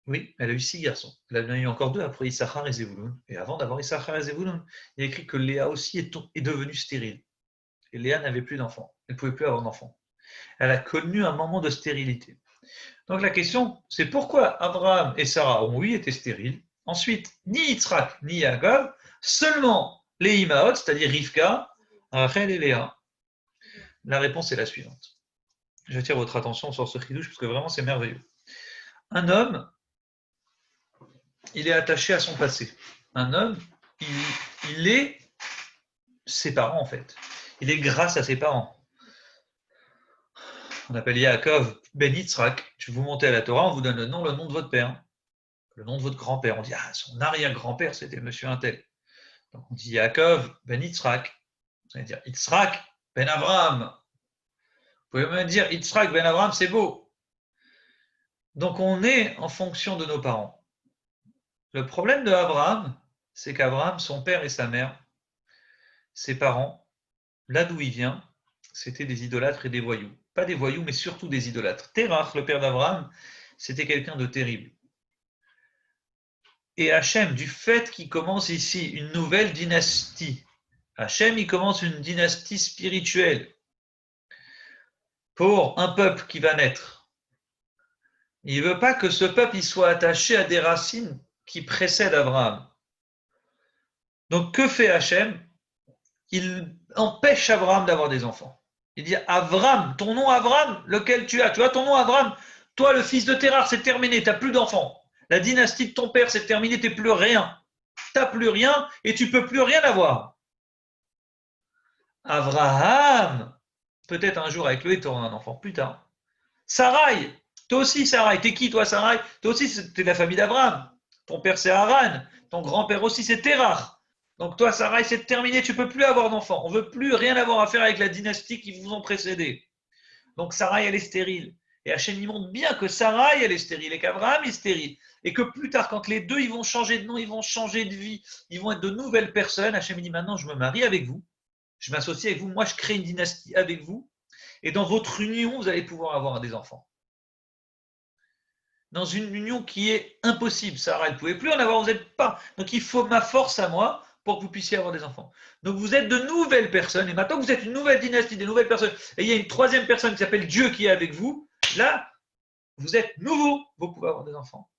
Oui, elle a eu 6 garçons. Elle en a eu encore 2 après Issachar et Zevulun. Et avant d'avoir Issachar et Zevulun, il y a écrit que Léa aussi est devenue stérile. Et Léa n'avait plus d'enfants. Elle ne pouvait plus avoir d'enfants. Elle a connu un moment de stérilité. Donc la question, c'est pourquoi Abraham et Sarah ont, oui, été stériles. Ensuite, ni Yitzhak ni Yaakov, seulement les Imaot, c'est-à-dire Rivka, Rachel et Léa. La réponse est la suivante. J'attire votre attention sur ce chidouche parce que vraiment c'est merveilleux. Un homme, il est attaché à son passé. Un homme, il est ses parents en fait. Il est grâce à ses parents. On appelle Yaakov Ben Yitzhak. Tu vous montez à la Torah, on vous donne le nom de votre père, le nom de votre grand-père. On dit, ah, son arrière-grand-père, c'était monsieur Untel. Donc on dit Yaakov Ben Yitzhak. Vous allez dire Yitzhak Ben Abraham. Vous pouvez même dire Yitzhak Ben Abraham, c'est beau. Donc on est en fonction de nos parents. Le problème de Abraham, c'est qu'Abraham, son père et sa mère, ses parents, là d'où il vient, c'était des idolâtres et des voyous. Pas des voyous, mais surtout des idolâtres. Terach, le père d'Abraham, c'était quelqu'un de terrible. Et Hachem, du fait qu'il commence ici une nouvelle dynastie, Hachem, il commence une dynastie spirituelle pour un peuple qui va naître. Il ne veut pas que ce peuple il soit attaché à des racines qui précèdent Abraham. Donc que fait Hachem? Il empêche Abraham d'avoir des enfants. Il dit Abraham, ton nom Abraham, lequel tu as ton nom Abraham, toi le fils de Terah, c'est terminé, tu n'as plus d'enfants. La dynastie de ton père, c'est terminé, tu n'es plus rien. Tu n'as plus rien et tu ne peux plus rien avoir. Abraham, peut-être un jour avec lui, tu auras un enfant plus tard. Sarai, toi aussi Sarai, t'es qui toi Sarai? Toi aussi t'es de la famille d'Abraham. Ton père c'est Haran, ton grand-père aussi c'est Terah. Donc toi Sarai c'est terminé, tu ne peux plus avoir d'enfants. On ne veut plus rien avoir à faire avec la dynastie qui vous ont précédé. Donc Sarai elle est stérile. Et Hachem il montre bien que Sarai elle est stérile et qu'Abraham est stérile. Et que plus tard, quand les deux ils vont changer de nom, ils vont changer de vie, ils vont être de nouvelles personnes, Hachem dit maintenant je me marie avec vous, je m'associe avec vous, moi je crée une dynastie avec vous. Et dans votre union, vous allez pouvoir avoir des enfants. Dans une union qui est impossible, Sarah, elle ne pouvait plus en avoir, vous n'êtes pas. Donc il faut ma force à moi pour que vous puissiez avoir des enfants. Donc vous êtes de nouvelles personnes, et maintenant que vous êtes une nouvelle dynastie, des nouvelles personnes, et il y a une troisième personne qui s'appelle Dieu qui est avec vous, là, vous êtes nouveau, vous pouvez avoir des enfants.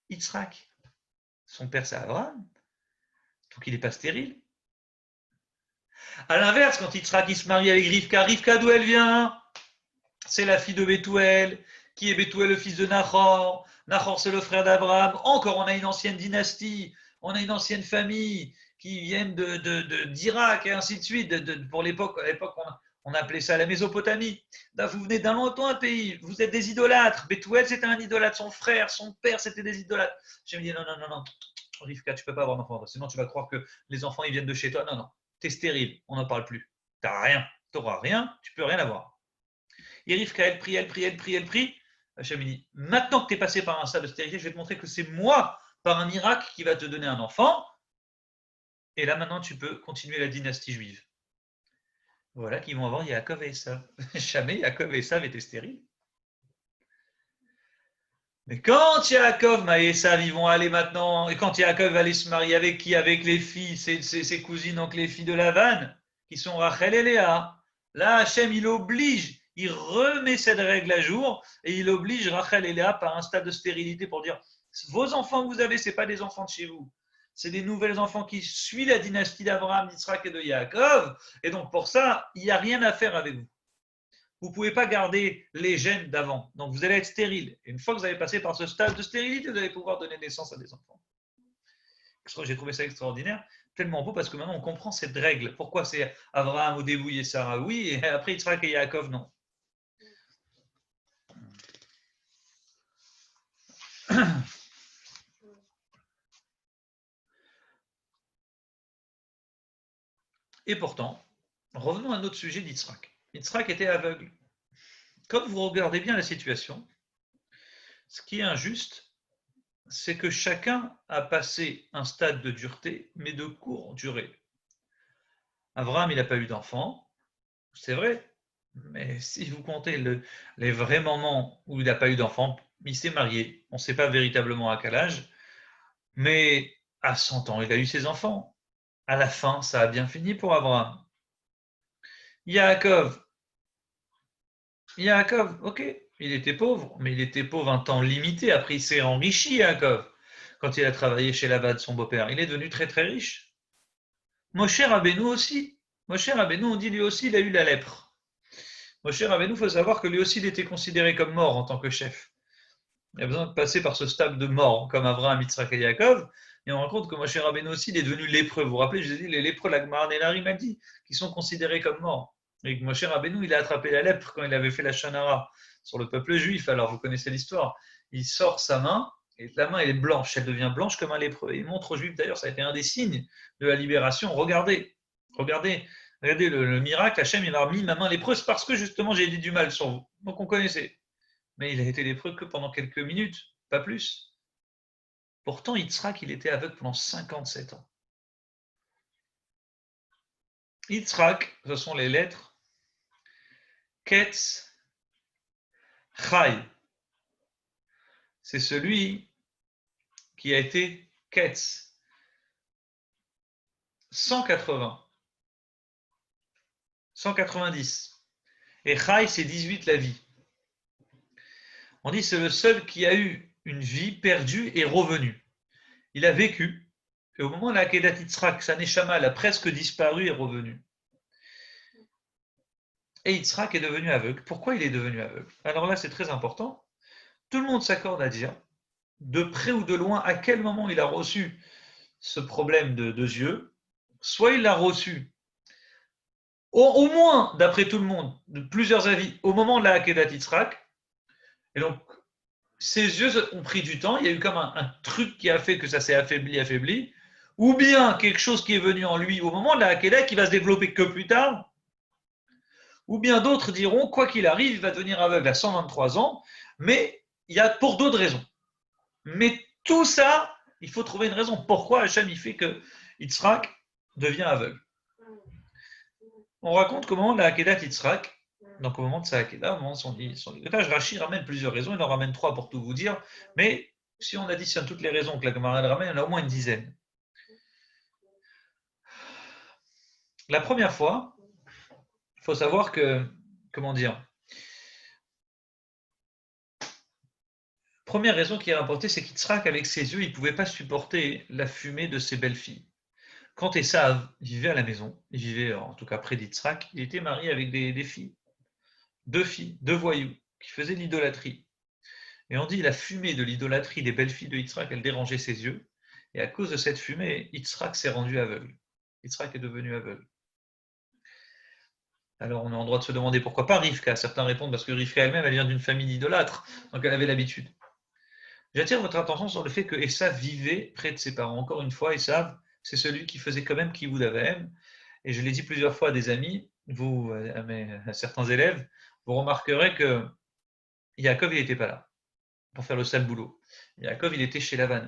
Yitzhak, son père c'est Abraham, donc il n'est pas stérile. À l'inverse, quand Yitzhak il se marie avec Rivka, Rivka d'où elle vient? C'est la fille de Bethuel, qui est Bethuel le fils de Nahor. Nahor c'est le frère d'Abraham. Encore on a une ancienne dynastie, on a une ancienne famille qui viennent d'Irak et ainsi de suite. Pour l'époque, On appelait ça la Mésopotamie. Là, vous venez d'un lointain pays, vous êtes des idolâtres. Bethuel, c'était un idolâtre, son frère, son père, c'était des idolâtres. J'ai dit non, non, non, non, Rivka, tu peux pas avoir d'enfant, sinon tu vas croire que les enfants ils viennent de chez toi. Non, non, tu es stérile, on n'en parle plus. Tu n'as rien, tu n'auras rien, tu peux rien avoir. Et Rivka, elle prie, elle prie, elle prie, elle prie. Hachem dit, maintenant que tu es passé par un stade de stérilité, je vais te montrer que c'est moi, par un miracle, qui va te donner un enfant. Et là, maintenant, tu peux continuer la dynastie juive. Voilà qu'ils vont avoir Yaakov et Esav. Jamais Yaakov et Esav étaient stériles. Mais quand Yaakov et Esav, ils vont aller maintenant, et quand Yaakov va aller se marier avec qui? Avec les filles, ses cousines, donc les filles de Lavan, qui sont Rachel et Léa. Là, Hachem, il oblige, il remet cette règle à jour, et il oblige Rachel et Léa par un stade de stérilité pour dire, vos enfants que vous avez, ce n'est pas des enfants de chez vous. C'est des nouvelles enfants qui suivent la dynastie d'Abraham, d'Israël et de Yaakov. Et donc, pour ça, il n'y a rien à faire avec vous. Vous ne pouvez pas garder les gènes d'avant. Donc, vous allez être stérile. Et une fois que vous avez passé par ce stade de stérilité, vous allez pouvoir donner naissance à des enfants. J'ai trouvé ça extraordinaire, tellement beau, parce que maintenant, on comprend cette règle. Pourquoi c'est Abraham au début et Sarah, oui, et après Yitzhak et Yaakov, non. Et pourtant, revenons à notre sujet d'Yitzhak. Yitzhak était aveugle. Quand vous regardez bien la situation, ce qui est injuste, c'est que chacun a passé un stade de dureté, mais de courte durée. Abraham, il n'a pas eu d'enfant, c'est vrai, mais si vous comptez les vrais moments où il n'a pas eu d'enfant, il s'est marié, on ne sait pas véritablement à quel âge, mais à 100 ans, il a eu ses enfants. À la fin, ça a bien fini pour Abraham. Yaakov, ok, il était pauvre, mais il était pauvre un temps limité. Après, il s'est enrichi, Yaakov, quand il a travaillé chez Laban, son beau-père. Il est devenu très très riche. Moshe Rabbeinu aussi. Moshe Rabbeinu, on dit lui aussi, il a eu la lèpre. Moshe Rabbeinu, il faut savoir que lui aussi, il était considéré comme mort en tant que chef. Il a besoin de passer par ce stade de mort, comme Abraham, Yitzhak et Yaakov. Et on rencontre que Moshe Rabbeinu aussi, il est devenu lépreux. Vous vous rappelez, je vous ai dit, les lépreux, la Gemara Nélari m'a dit, qui sont considérés comme morts. Et que Moshe Rabbeinu, il a attrapé la lèpre quand il avait fait la Shonara sur le peuple juif. Alors, vous connaissez l'histoire. Il sort sa main, et la main, elle est blanche. Elle devient blanche comme un lépreux. Et il montre aux juifs, d'ailleurs, ça a été un des signes de la libération. Regardez, regardez, regardez le miracle. Hachem, il a mis ma main lépreuse parce que, justement, j'ai dit du mal sur vous. Donc, on connaissait. Mais il a été lépreux que pendant quelques minutes, pas plus. Pourtant, Yitzhak, il était aveugle pendant 57 ans. Yitzhak, ce sont les lettres Ketz, Chai. C'est celui qui a été Ketz. 180. 190. Et Chai, c'est 18 la vie. On dit que c'est le seul qui a eu une vie perdue et revenue. Il a vécu, et au moment de la Kedat Yitzhak, sa neshama, elle a presque disparu et revenu. Et Yitzhak est devenu aveugle. Pourquoi il est devenu aveugle? Alors là, c'est très important. Tout le monde s'accorde à dire, de près ou de loin, à quel moment il a reçu ce problème de yeux. Soit il l'a reçu, au moins, d'après tout le monde, de plusieurs avis, au moment de la Hakedat Yitzhak. Et donc, ses yeux ont pris du temps. Il y a eu comme un truc qui a fait que ça s'est affaibli. Ou bien quelque chose qui est venu en lui au moment de la Hakedat qui va se développer que plus tard. Ou bien d'autres diront, quoi qu'il arrive, il va devenir aveugle à 123 ans, mais il y a pour d'autres raisons. Mais tout ça, il faut trouver une raison. Pourquoi Hachem il fait que Yitzhak devient aveugle? On raconte qu'au moment de la Hakedat Yitzhak, donc au moment de sa Hakedah, au moment de son héritage, Rashi ramène plusieurs raisons, il en ramène 3 pour tout vous dire, mais si on additionne toutes les raisons que la Gemara ramène, il y en a au moins une dizaine. La première fois, il faut savoir que, comment dire, première raison qui est rapportée, c'est qu'Yitzhak, avec ses yeux, il ne pouvait pas supporter la fumée de ses belles filles. Quand Esav vivait à la maison, il vivait en tout cas près d'Yitzhak, il était marié avec des filles, 2 voyous, qui faisaient l'idolâtrie. Et on dit la fumée de l'idolâtrie des belles filles de Yitzhak, elle dérangeait ses yeux. Et à cause de cette fumée, Yitzhak s'est rendu aveugle. Yitzhak est devenu aveugle. Alors on est en droit de se demander pourquoi pas Rivka. Certains répondent parce que Rivka elle-même, elle vient d'une famille d'idolâtres, donc elle avait l'habitude. J'attire votre attention sur le fait que Esav vivait près de ses parents. Encore une fois, Esav, c'est celui qui faisait quand même Kibbout Avem. Et je l'ai dit plusieurs fois à des amis, vous, à certains élèves, vous remarquerez que Yaakov, il n'était pas là pour faire le sale boulot. Yaakov, il était chez Lavan.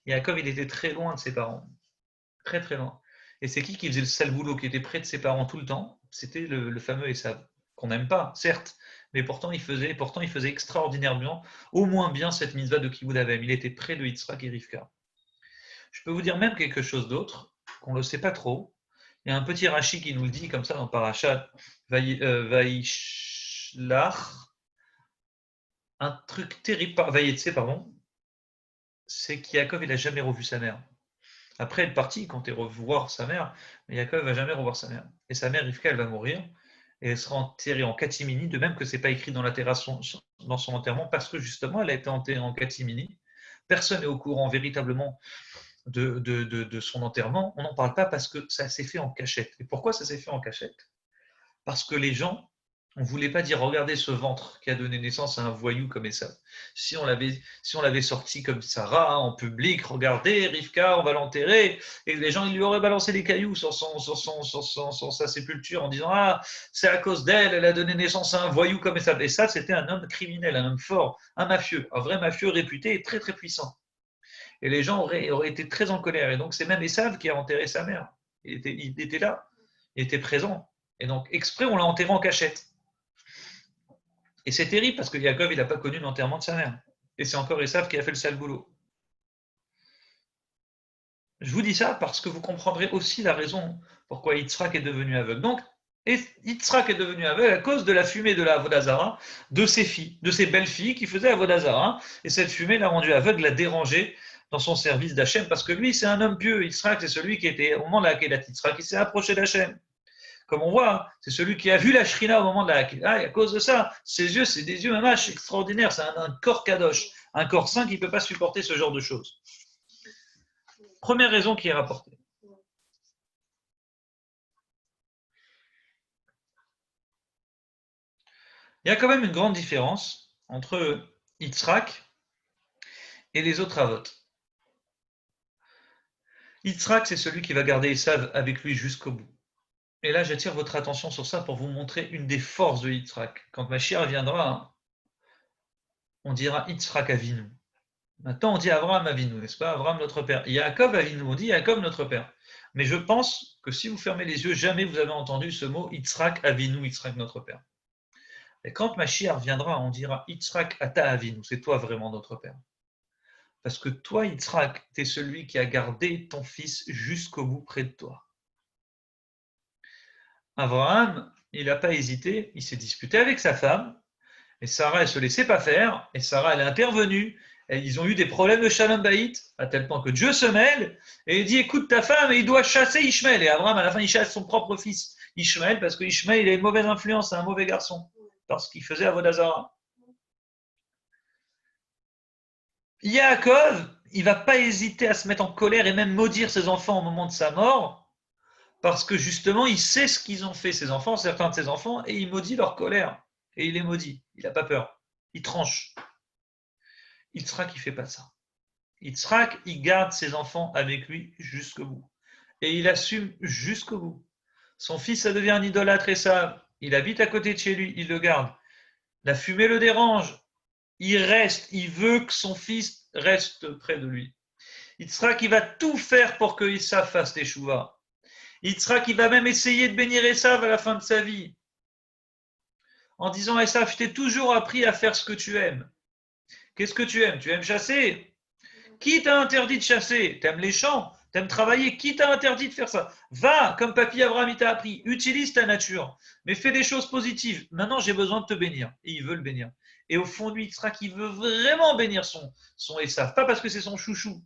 Yaakov, il était très loin de ses parents. Très très loin. Et c'est qui faisait le sale boulot, qui était près de ses parents tout le temps? C'était le fameux Esav, qu'on n'aime pas, certes, mais pourtant il faisait extraordinairement, au moins bien cette mitzvah de Kibbout Avem. Il était près de Yitzhak et Rivka. Je peux vous dire même quelque chose d'autre, qu'on ne le sait pas trop. Il y a un petit Rashi qui nous le dit comme ça dans Parashat Vaishlach, un truc terrible, Vayetse, pardon, c'est qu'Yaakov il n'a jamais revu sa mère. Après, elle est partie, il comptait revoir sa mère, mais Yaakov ne va jamais revoir sa mère. Et sa mère, Rivka, elle va mourir, et elle sera enterrée en catimini, de même que ce n'est pas écrit dans dans son enterrement, parce que justement, elle a été enterrée en catimini. Personne n'est au courant véritablement de son enterrement. On n'en parle pas parce que ça s'est fait en cachette. Et pourquoi ça s'est fait en cachette? Parce que les gens, on ne voulait pas dire, regardez ce ventre qui a donné naissance à un voyou comme ça. Si on l'avait sorti comme Sarah en public, regardez, Rivka, on va l'enterrer, et les gens, ils lui auraient balancé des cailloux sur sa sépulture en disant, ah, c'est à cause d'elle, elle a donné naissance à un voyou comme ça. Et ça, c'était un homme criminel, un homme fort, un mafieux, un vrai mafieux réputé et très très puissant. Et les gens auraient été très en colère. Et donc, c'est même Esav qui a enterré sa mère. Il était là, il était présent. Et donc, exprès, on l'a enterré en cachette. Et c'est terrible parce que Yaakov, il n'a pas connu l'enterrement de sa mère. Et c'est encore Esav qui a fait le sale boulot. Je vous dis ça parce que vous comprendrez aussi la raison pourquoi Yitzhak est devenu aveugle. Donc, Yitzhak est devenu aveugle à cause de la fumée de la Avodazara, de ses filles, de ses belles filles qui faisaient Avodazara. Et cette fumée l'a rendu aveugle, l'a dérangé dans son service d'Hachem parce que lui, c'est un homme pieux. Yitzhak, c'est celui qui était, au moment de la Hakedat Yitzhak, qui s'est approché d'Hachem. Comme on voit, c'est celui qui a vu la Shrina au moment de la Hakedah. Et à cause de ça, ses yeux, c'est des yeux mamash extraordinaires. C'est un corps kadosh, un corps saint qui ne peut pas supporter ce genre de choses. Première raison qui est rapportée. Il y a quand même une grande différence entre Yitzhak et les autres Avot. Yitzhak, c'est celui qui va garder Esav avec lui jusqu'au bout. Et là, j'attire votre attention sur ça pour vous montrer une des forces de Yitzhak. Quand Mashiach viendra, on dira Yitzhak Avinu. Maintenant, on dit Abraham Avinu, n'est-ce pas? Abraham notre père. Yaakov Avinu, on dit Yaakov notre père. Mais je pense que si vous fermez les yeux, jamais vous avez entendu ce mot Yitzhak Avinu, Yitzhak notre père. Et quand Mashiach viendra, on dira Yitzhak Ata Avinu, c'est toi vraiment notre père. Parce que toi, Yitzhak, tu es celui qui a gardé ton fils jusqu'au bout près de toi. Abraham, il n'a pas hésité, il s'est disputé avec sa femme, et Sarah, elle ne se laissait pas faire, et Sarah, elle est intervenue, et ils ont eu des problèmes de Shalom Baït, à tel point que Dieu se mêle, et il dit, écoute ta femme, et il doit chasser Ishmaël. Et Abraham, à la fin, il chasse son propre fils, Ishmaël, parce que Ishmaël, il a une mauvaise influence, c'est un mauvais garçon, parce qu'il faisait Avodazara. Yaakov, il ne va pas hésiter à se mettre en colère et même maudire ses enfants au moment de sa mort, parce que justement, il sait ce qu'ils ont fait, ses enfants, certains de ses enfants, et il maudit leur colère. Et il les maudit. Il n'a pas peur. Il tranche. Yitzhak, il ne fait pas ça. Yitzhak, il garde ses enfants avec lui jusqu'au bout. Et il assume jusqu'au bout. Son fils, ça devient un idolâtre et ça. Il habite à côté de chez lui, il le garde. La fumée le dérange. Il reste, il veut que son fils reste près de lui. Yitzhak, il va tout faire pour que Esav fasse les chouvas. Yitzhak, il va même essayer de bénir Esav à la fin de sa vie. En disant, Esav, je t'ai toujours appris à faire ce que tu aimes. Qu'est-ce que tu aimes? Tu aimes chasser? Qui t'a interdit de chasser? T'aimes les champs? T'aimes travailler? Qui t'a interdit de faire ça? Va, comme papy Abraham t'a appris, utilise ta nature, mais fais des choses positives. Maintenant, j'ai besoin de te bénir. Et il veut le bénir. Et au fond de lui, Yitzhak, il veut vraiment bénir son Esav. Pas parce que c'est son chouchou,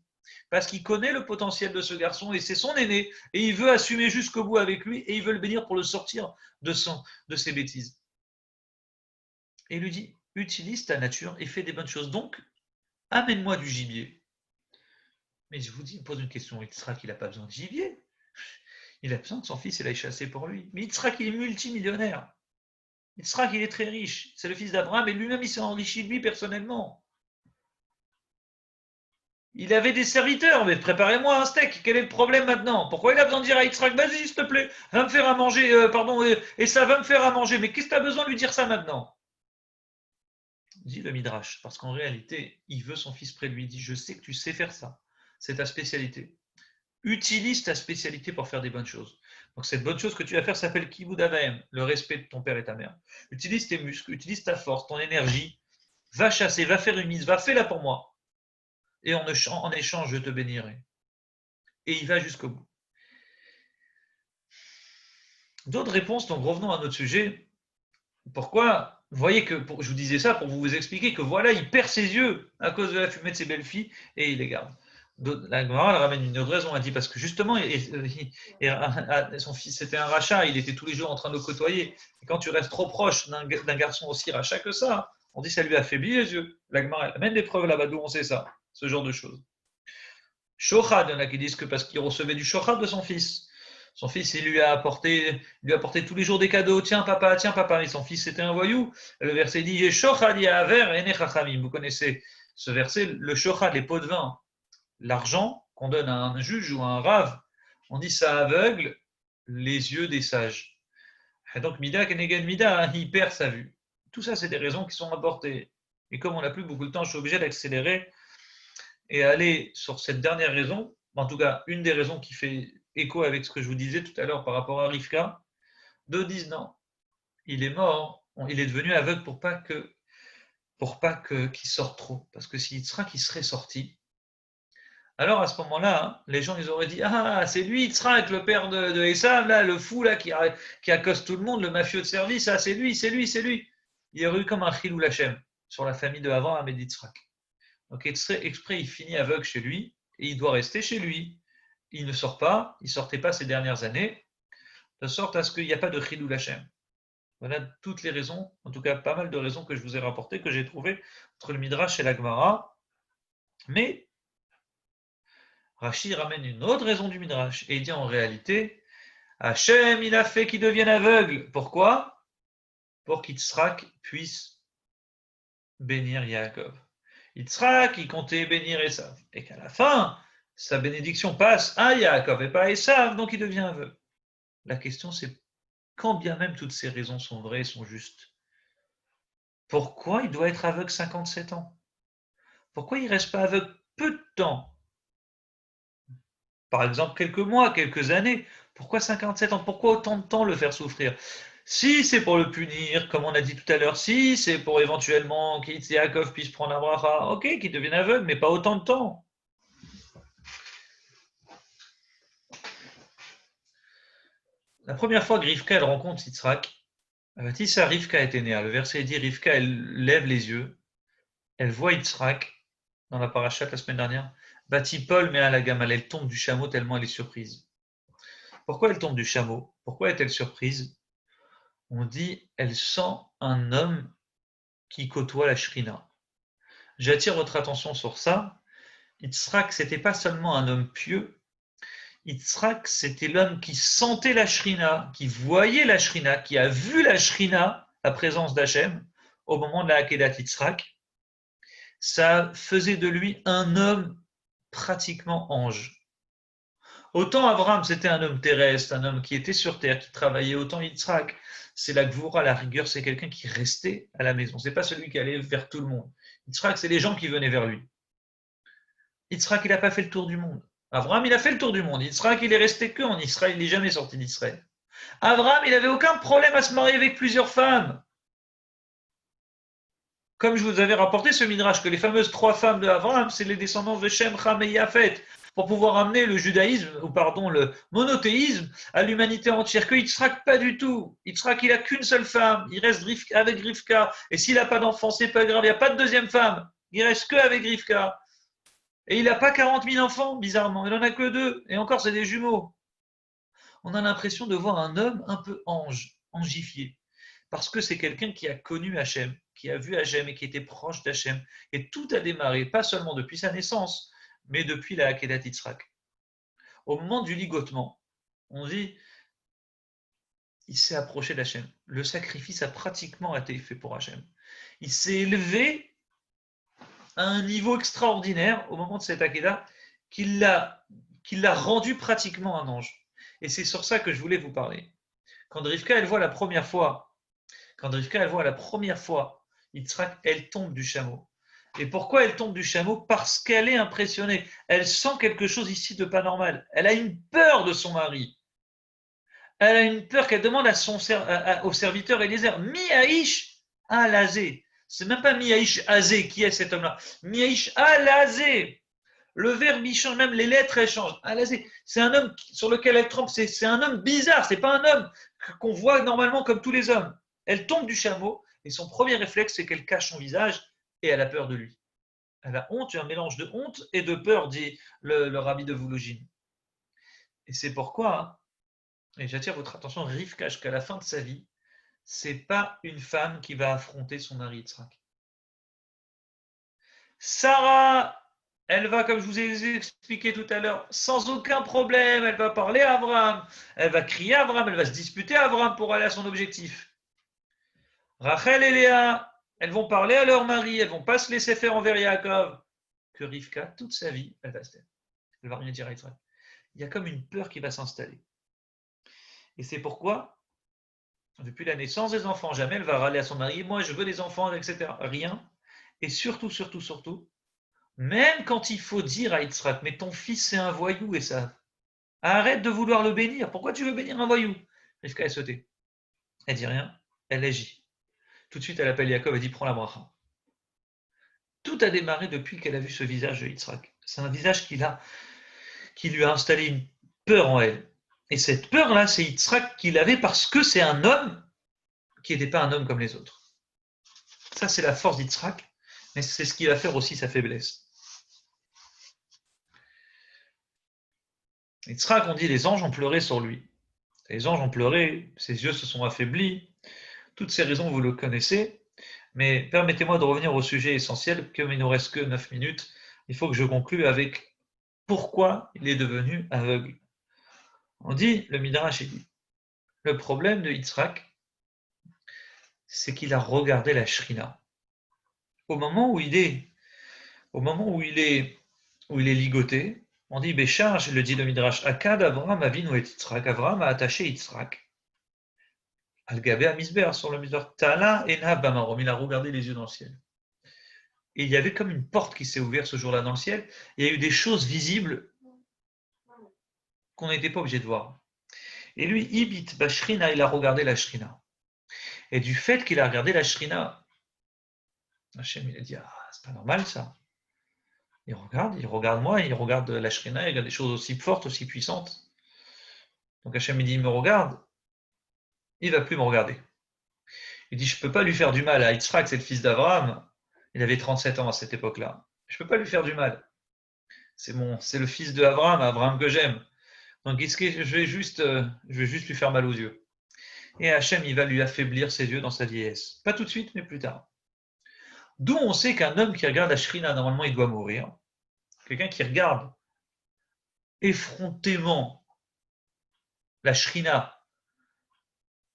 parce qu'il connaît le potentiel de ce garçon et c'est son aîné. Et il veut assumer jusqu'au bout avec lui et il veut le bénir pour le sortir de ses bêtises. Et il lui dit, utilise ta nature et fais des bonnes choses. Donc, amène-moi du gibier. Mais je vous dis, il me pose une question, Yitzhak, il n'a pas besoin de gibier. Il a besoin que son fils il aille chasser pour lui. Mais Yitzhak, il est multimillionnaire. Yitzhak, il est très riche. C'est le fils d'Abraham et lui-même, il s'est enrichi de lui personnellement. Il avait des serviteurs, mais préparez-moi un steak. Quel est le problème maintenant? Pourquoi il a besoin de dire à Yitzhak, vas-y, s'il te plaît, va me faire à manger, et ça va me faire à manger. Mais qu'est-ce que tu as besoin de lui dire ça maintenant? Dit le Midrash, parce qu'en réalité, il veut son fils près de lui. Il dit, je sais que tu sais faire ça. C'est ta spécialité. Utilise ta spécialité pour faire des bonnes choses. Donc cette bonne chose que tu vas faire s'appelle Kibud Avaim, le respect de ton père et ta mère. Utilise tes muscles, utilise ta force, ton énergie. Va chasser, va faire une mise, va fais-la pour moi. Et en échange, je te bénirai. Et il va jusqu'au bout. D'autres réponses, donc revenons à notre sujet. Pourquoi? Vous voyez que je vous disais ça pour vous expliquer que voilà, il perd ses yeux à cause de la fumée de ses belles filles et il les garde. La Gemara ramène une autre raison, elle dit parce que justement, son fils c'était un rachat, il était tous les jours en train de le côtoyer. Et quand tu restes trop proche d'un garçon aussi rachat que ça, on dit ça lui affaiblit les yeux. La Gemara amène des preuves là-bas d'où on sait ça, ce genre de choses. Shochad, il y en a qui disent que parce qu'il recevait du shochad de son fils. Son fils, il lui a apporté tous les jours des cadeaux. Tiens, papa, tiens, papa. Et son fils, c'était un voyou. Le verset dit Shochad ya'aver ene chachamim. Vous connaissez ce verset, le shochad, les pots de vin, l'argent qu'on donne à un juge ou à un rave. On dit ça aveugle les yeux des sages. Et donc, Mida keneged Mida, il perd sa vue. Tout ça, c'est des raisons qui sont apportées. Et comme on n'a plus beaucoup de temps, je suis obligé d'accélérer et aller sur cette dernière raison, en tout cas une des raisons qui fait écho avec ce que je vous disais tout à l'heure par rapport à Rivka, de disent non, il est mort, il est devenu aveugle pour pas qu'il sorte trop, parce que s'il sera qu'il serait sorti, alors à ce moment-là, hein, les gens ils auraient dit ah c'est lui Yitzhak, le père de Esav, là, le fou là qui accoste tout le monde, le mafieux de service, ah c'est lui, c'est lui, c'est lui. Il y aurait eu comme un chilou lachem sur la famille de Abraham et d'Yitzhak. Donc exprès, il finit aveugle chez lui et il doit rester chez lui. Il ne sort pas, il ne sortait pas ces dernières années, de sorte à ce qu'il n'y a pas de chilou lachem. Voilà toutes les raisons, en tout cas pas mal de raisons que je vous ai rapportées, que j'ai trouvées entre le Midrash et la Gemara. Mais Rashi ramène une autre raison du Midrash et il dit en réalité, Hachem, il a fait qu'il devienne aveugle. Pourquoi? Pour qu'Yitzhak puisse bénir Yaakov. Yitzhak, il comptait bénir Esav. Et qu'à la fin, sa bénédiction passe à Yaakov et pas à Esav, donc il devient aveugle. La question, c'est quand bien même toutes ces raisons sont vraies et sont justes, pourquoi il doit être aveugle 57 ans? Pourquoi il ne reste pas aveugle peu de temps? Par exemple, quelques mois, quelques années. Pourquoi 57 ans? Pourquoi autant de temps le faire souffrir? Si c'est pour le punir, comme on a dit tout à l'heure, si c'est pour éventuellement qu'Yaakov puisse prendre un bracha, ok, qu'il devienne aveugle, mais pas autant de temps. La première fois que Rivka elle rencontre Yitzhak, Tissa Rivka était née. Le verset dit Rivka, elle lève les yeux, elle voit Yitzhak dans la parasha la semaine dernière. Paul met à la gamme, elle tombe du chameau tellement elle est surprise. Pourquoi elle tombe du chameau? Pourquoi est-elle surprise? On dit elle sent un homme qui côtoie la shrina. J'attire votre attention sur ça. Yitzhak, c'était pas seulement un homme pieux. Yitzhak, c'était l'homme qui sentait la shrina, qui voyait la shrina, qui a vu la shrina, la présence d'Hachem, au moment de la Hakedat Yitzhak. Ça faisait de lui un homme pratiquement ange. Autant Abraham, c'était un homme terrestre, un homme qui était sur terre, qui travaillait, autant Yitzhak, c'est la gvoura, la rigueur, c'est quelqu'un qui restait à la maison. C'est pas celui qui allait vers tout le monde. Yitzhak, c'est les gens qui venaient vers lui. Yitzhak, il n'a pas fait le tour du monde. Abraham, il a fait le tour du monde. Yitzhak, il est resté que en Israël, il n'est jamais sorti d'Israël. Abraham, il n'avait aucun problème à se marier avec plusieurs femmes. Comme je vous avais rapporté ce midrash, que les fameuses 3 femmes de Abraham, c'est les descendants de Shem, Ham et Yafet, pour pouvoir amener le judaïsme, ou pardon, le monothéisme à l'humanité entière. Que Yitzhak, pas du tout. Yitzhak, il n'a qu'une seule femme, il reste avec Rivka, et s'il n'a pas d'enfant, c'est pas grave, il n'y a pas de deuxième femme, il reste que avec Rivka. Et il n'a pas 40 000 enfants, bizarrement, il n'en a que 2, et encore c'est des jumeaux. On a l'impression de voir un homme un peu ange, angifié, parce que c'est quelqu'un qui a connu Hachem, qui a vu Hachem et qui était proche d'Hachem. Et tout a démarré, pas seulement depuis sa naissance, mais depuis la Hakedat Yitzhak. Au moment du ligotement, On dit, il s'est approché d'Hachem. Le sacrifice a pratiquement été fait pour Hachem. Il s'est élevé à un niveau extraordinaire au moment de cette Akedah qu'il l'a rendu pratiquement un ange. Et c'est sur ça que je voulais vous parler. Quand Rivka, elle voit la première fois, Yitzhak, elle tombe du chameau. Et pourquoi elle tombe du chameau? Parce qu'elle est impressionnée. Elle sent quelque chose ici de pas normal. Elle a une peur de son mari. Elle a une peur qu'elle demande au serviteur Eliezer, Miaïch Alazé. C'est même pas Miaïch Azé qui est cet homme-là. Miaïch Alazé. Le verbe il change, même les lettres elles changent. Alazé, c'est un homme sur lequel elle trempe. C'est un homme bizarre. C'est pas un homme qu'on voit normalement comme tous les hommes. Elle tombe du chameau et son premier réflexe c'est qu'elle cache son visage et elle a peur de lui. Elle a honte, un mélange de honte et de peur, dit le rabbi de Voulogine. Et c'est pourquoi, et j'attire votre attention, Rivka, jusqu'à la fin de sa vie, c'est pas une femme qui va affronter son mari Yitzhak. Sarah, elle va, comme je vous ai expliqué tout à l'heure, sans aucun problème, elle va parler à Abraham, elle va crier à Abraham, elle va se disputer à Abraham pour aller à son objectif. Rachel et Léa, elles vont parler à leur mari, elles vont pas se laisser faire envers Yaakov. Que Rivka, toute sa vie, elle va se taire. Elle va rien dire à Yitzhak. Il y a comme une peur qui va s'installer. Et c'est pourquoi, depuis la naissance des enfants, jamais elle va râler à son mari, moi je veux des enfants, etc. Rien. Et surtout, même quand il faut dire à Yitzhak, mais ton fils c'est un voyou et ça, arrête de vouloir le bénir. Pourquoi tu veux bénir un voyou? Rivka est sautée. Elle dit rien, elle agit. Tout de suite, elle appelle Yaakov et dit prends la bracha. Tout a démarré depuis qu'elle a vu ce visage de Yitzhak. C'est un visage qui lui a installé une peur en elle. Et cette peur-là, c'est Yitzhak qui l'avait parce que c'est un homme qui n'était pas un homme comme les autres. Ça, c'est la force d'Yitzhak, mais c'est ce qui va faire aussi sa faiblesse. Yitzhak, on dit, les anges ont pleuré sur lui. Les anges ont pleuré, ses yeux se sont affaiblis. Toutes ces raisons, vous le connaissez. Mais permettez-moi de revenir au sujet essentiel, comme il ne nous reste que 9 minutes. Il faut que je conclue avec pourquoi il est devenu aveugle. On dit, le Midrash dit, le problème de Yitzhak, c'est qu'il a regardé la Shrina. Au moment où il est ligoté, on dit Bécharge, le dit le Midrash, Akad Avram Avinu et Yitzhak. Avram a attaché Yitzhak. Al-Gabé à Misber, sur le Midrash. Tala Ena Bamarom, il a regardé les yeux dans le ciel. Et il y avait comme une porte qui s'est ouverte ce jour-là dans le ciel. Il y a eu des choses visibles qu'on n'était pas obligé de voir. Et lui, Ibit Bashrina, il a regardé la Shrina. Et du fait qu'il a regardé la Shrina, Hachem, il a dit, ah, c'est pas normal ça. Il regarde moi, il regarde la Shrina, il regarde des choses aussi fortes, aussi puissantes. Donc Hachem, il dit, il me regarde, il ne va plus me regarder. Il dit, je ne peux pas lui faire du mal à Yitzhak, c'est le fils d'Abraham. Il avait 37 ans à cette époque-là. Je ne peux pas lui faire du mal. C'est le fils d'Abraham, Abraham que j'aime. Donc je vais juste lui faire mal aux yeux. Et Hachem, il va lui affaiblir ses yeux dans sa vieillesse. Pas tout de suite, mais plus tard. D'où on sait qu'un homme qui regarde la Shrina, normalement, il doit mourir. Quelqu'un qui regarde effrontément la Shrina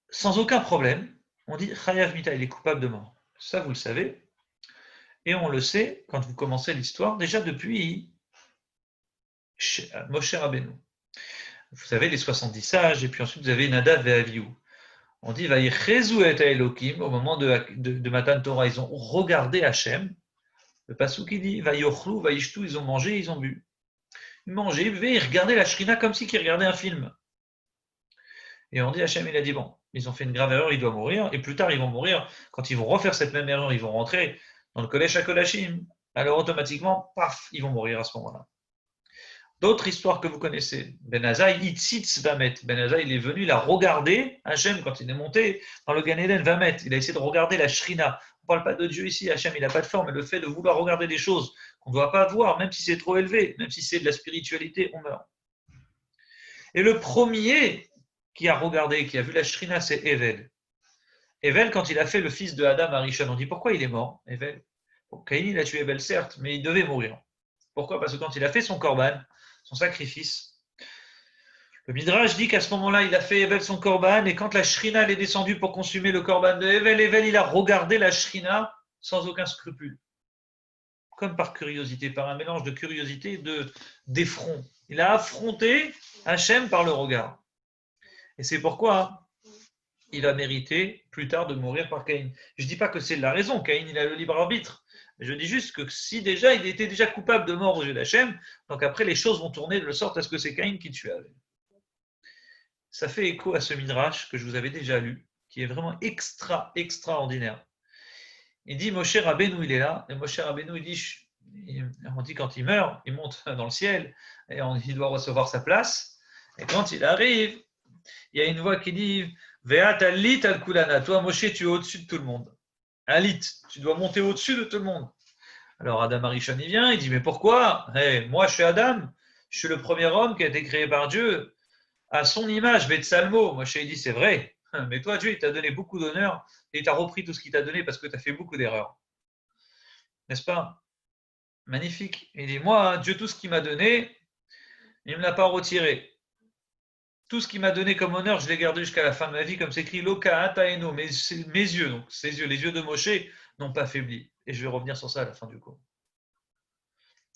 sans aucun problème, on dit Chayav Mita, il est coupable de mort. Ça, vous le savez. Et on le sait quand vous commencez l'histoire, déjà depuis Moshe Rabbeinu. Vous savez les 70 sages, et puis ensuite vous avez Nadav et Avihu. On dit Vayichezu et Elohim, au moment de Matan Torah, ils ont regardé Hachem. Le pasuk qui dit Vayochlu, Vayishtu, ils ont mangé, ils ont bu. Ils mangeaient, ils buvaient, ils regardaient la Shrina comme si ils regardaient un film. Et on dit Hachem, il a dit bon, ils ont fait une grave erreur, il doit mourir, et plus tard ils vont mourir. Quand ils vont refaire cette même erreur, ils vont rentrer dans le Kodesh HaKodashim, alors automatiquement, paf, ils vont mourir à ce moment-là. D'autres histoires que vous connaissez. Ben Azaï, Itzitz Vamet. Ben Azaï, il est venu, il a regardé Hachem quand il est monté dans le Gan Eden Vamet. Il a essayé de regarder la Shrina. On ne parle pas de Dieu ici, Hachem, il n'a pas de forme, mais le fait de vouloir regarder des choses qu'on ne doit pas voir, même si c'est trop élevé, même si c'est de la spiritualité, on meurt. Et le premier qui a regardé, qui a vu la Shrina, c'est Evel. Evel, quand il a fait le fils de Adam à Rishon, on dit pourquoi il est mort, Evel? Bon, Caïn, il a tué Evel, certes, mais il devait mourir. Pourquoi? Parce que quand il a fait son korban, son sacrifice, Le Midrash dit qu'à ce moment-là, il a fait Evel son korban, et quand la Shrina elle est descendue pour consumer le korban de Evel, il a regardé la Shrina sans aucun scrupule. Comme par curiosité, par un mélange de curiosité et d'effront. Il a affronté Hachem par le regard. Et c'est pourquoi il va mériter plus tard de mourir par Caïn. Je ne dis pas que c'est la raison, Caïn il a le libre arbitre. Je dis juste que si déjà il était déjà coupable de mort aux yeux d'Hachem, donc après les choses vont tourner de sorte à ce que c'est Caïn qui tue Abel. Ça fait écho à ce midrash que je vous avais déjà lu, qui est vraiment extraordinaire. Il dit Moshe Rabbeinu il est là, et Moshe Rabbeinu il dit, on dit quand il meurt, il monte dans le ciel et il doit recevoir sa place. Et quand il arrive, il y a une voix qui dit Ve'at alit al kulana. Toi, Moshe, tu es au-dessus de tout le monde. Alit, tu dois monter au-dessus de tout le monde. Alors Adam Arishon, il vient, il dit mais pourquoi moi, je suis Adam, je suis le premier homme qui a été créé par Dieu à son image, Betsalmo. Moshe, il dit c'est vrai, mais toi, Dieu, il t'a donné beaucoup d'honneur et il t'a repris tout ce qu'il t'a donné parce que tu as fait beaucoup d'erreurs. N'est-ce pas? Magnifique. Il dit moi, Dieu, tout ce qu'il m'a donné, il ne me l'a pas retiré. Tout ce qu'il m'a donné comme honneur, je l'ai gardé jusqu'à la fin de ma vie, comme c'est écrit Loka Ataeno. Mes yeux, donc ses yeux, les yeux de Moshe, n'ont pas faibli. Et je vais revenir sur ça à la fin du cours.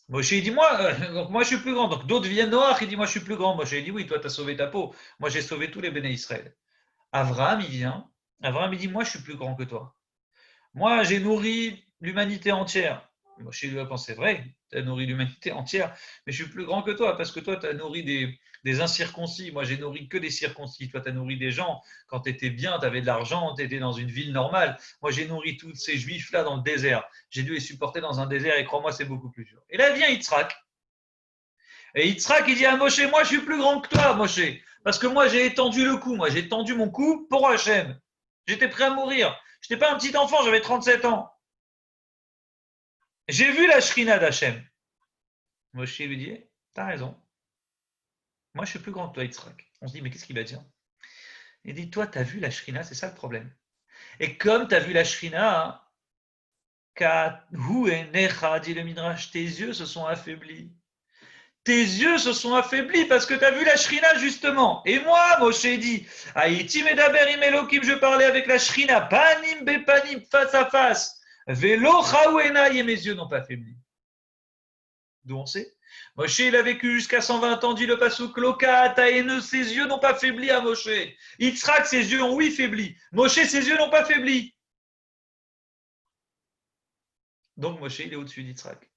Moshe, il dit donc moi je suis plus grand. Donc d'autres viennent Noach, il dit moi je suis plus grand. Moshe, il dit oui, toi tu as sauvé ta peau. Moi j'ai sauvé tous les béné Israël. Abraham, il vient. Abraham, il dit moi je suis plus grand que toi. Moi j'ai nourri l'humanité entière. Moshe lui répond c'est vrai, tu as nourri l'humanité entière, mais je suis plus grand que toi parce que toi tu as nourri des incirconcis. Moi j'ai nourri que des circoncis. Toi tu as nourri des gens quand tu étais bien, tu avais de l'argent, tu étais dans une ville normale. Moi j'ai nourri tous ces juifs là dans le désert. J'ai dû les supporter dans un désert et crois-moi c'est beaucoup plus dur. Et là vient Yitzhak. Et Yitzhak il dit à Moshe moi je suis plus grand que toi Moshe parce que moi j'ai étendu le cou, moi j'ai tendu mon cou pour Hachem. J'étais prêt à mourir. Je n'étais pas un petit enfant, j'avais 37 ans. J'ai vu la Shrina d'Hachem. Moshe lui dit, t'as raison. Moi, je suis plus grand que toi, Yitzhak. On se dit, mais qu'est-ce qu'il va dire? Il dit, toi, t'as vu la Shrina, c'est ça le problème. Et comme t'as vu la Shrina, dit le Midrash, tes yeux se sont affaiblis. Tes yeux se sont affaiblis parce que tu as vu la Shrina justement. Et moi, Moshe dit, Haïti medaber im Elokim, je parlais avec la Shrina, panim bepanim, face à face. Velo chaouena, et mes yeux n'ont pas faibli. D'où on sait? Moshe, il a vécu jusqu'à 120 ans, dit le Passouk, Loka, Taene, ses yeux n'ont pas faibli à Moshe. Yitzhak, ses yeux ont oui faibli. Moshe, ses yeux n'ont pas faibli. Donc Moshe, il est au-dessus d'Yitzhak.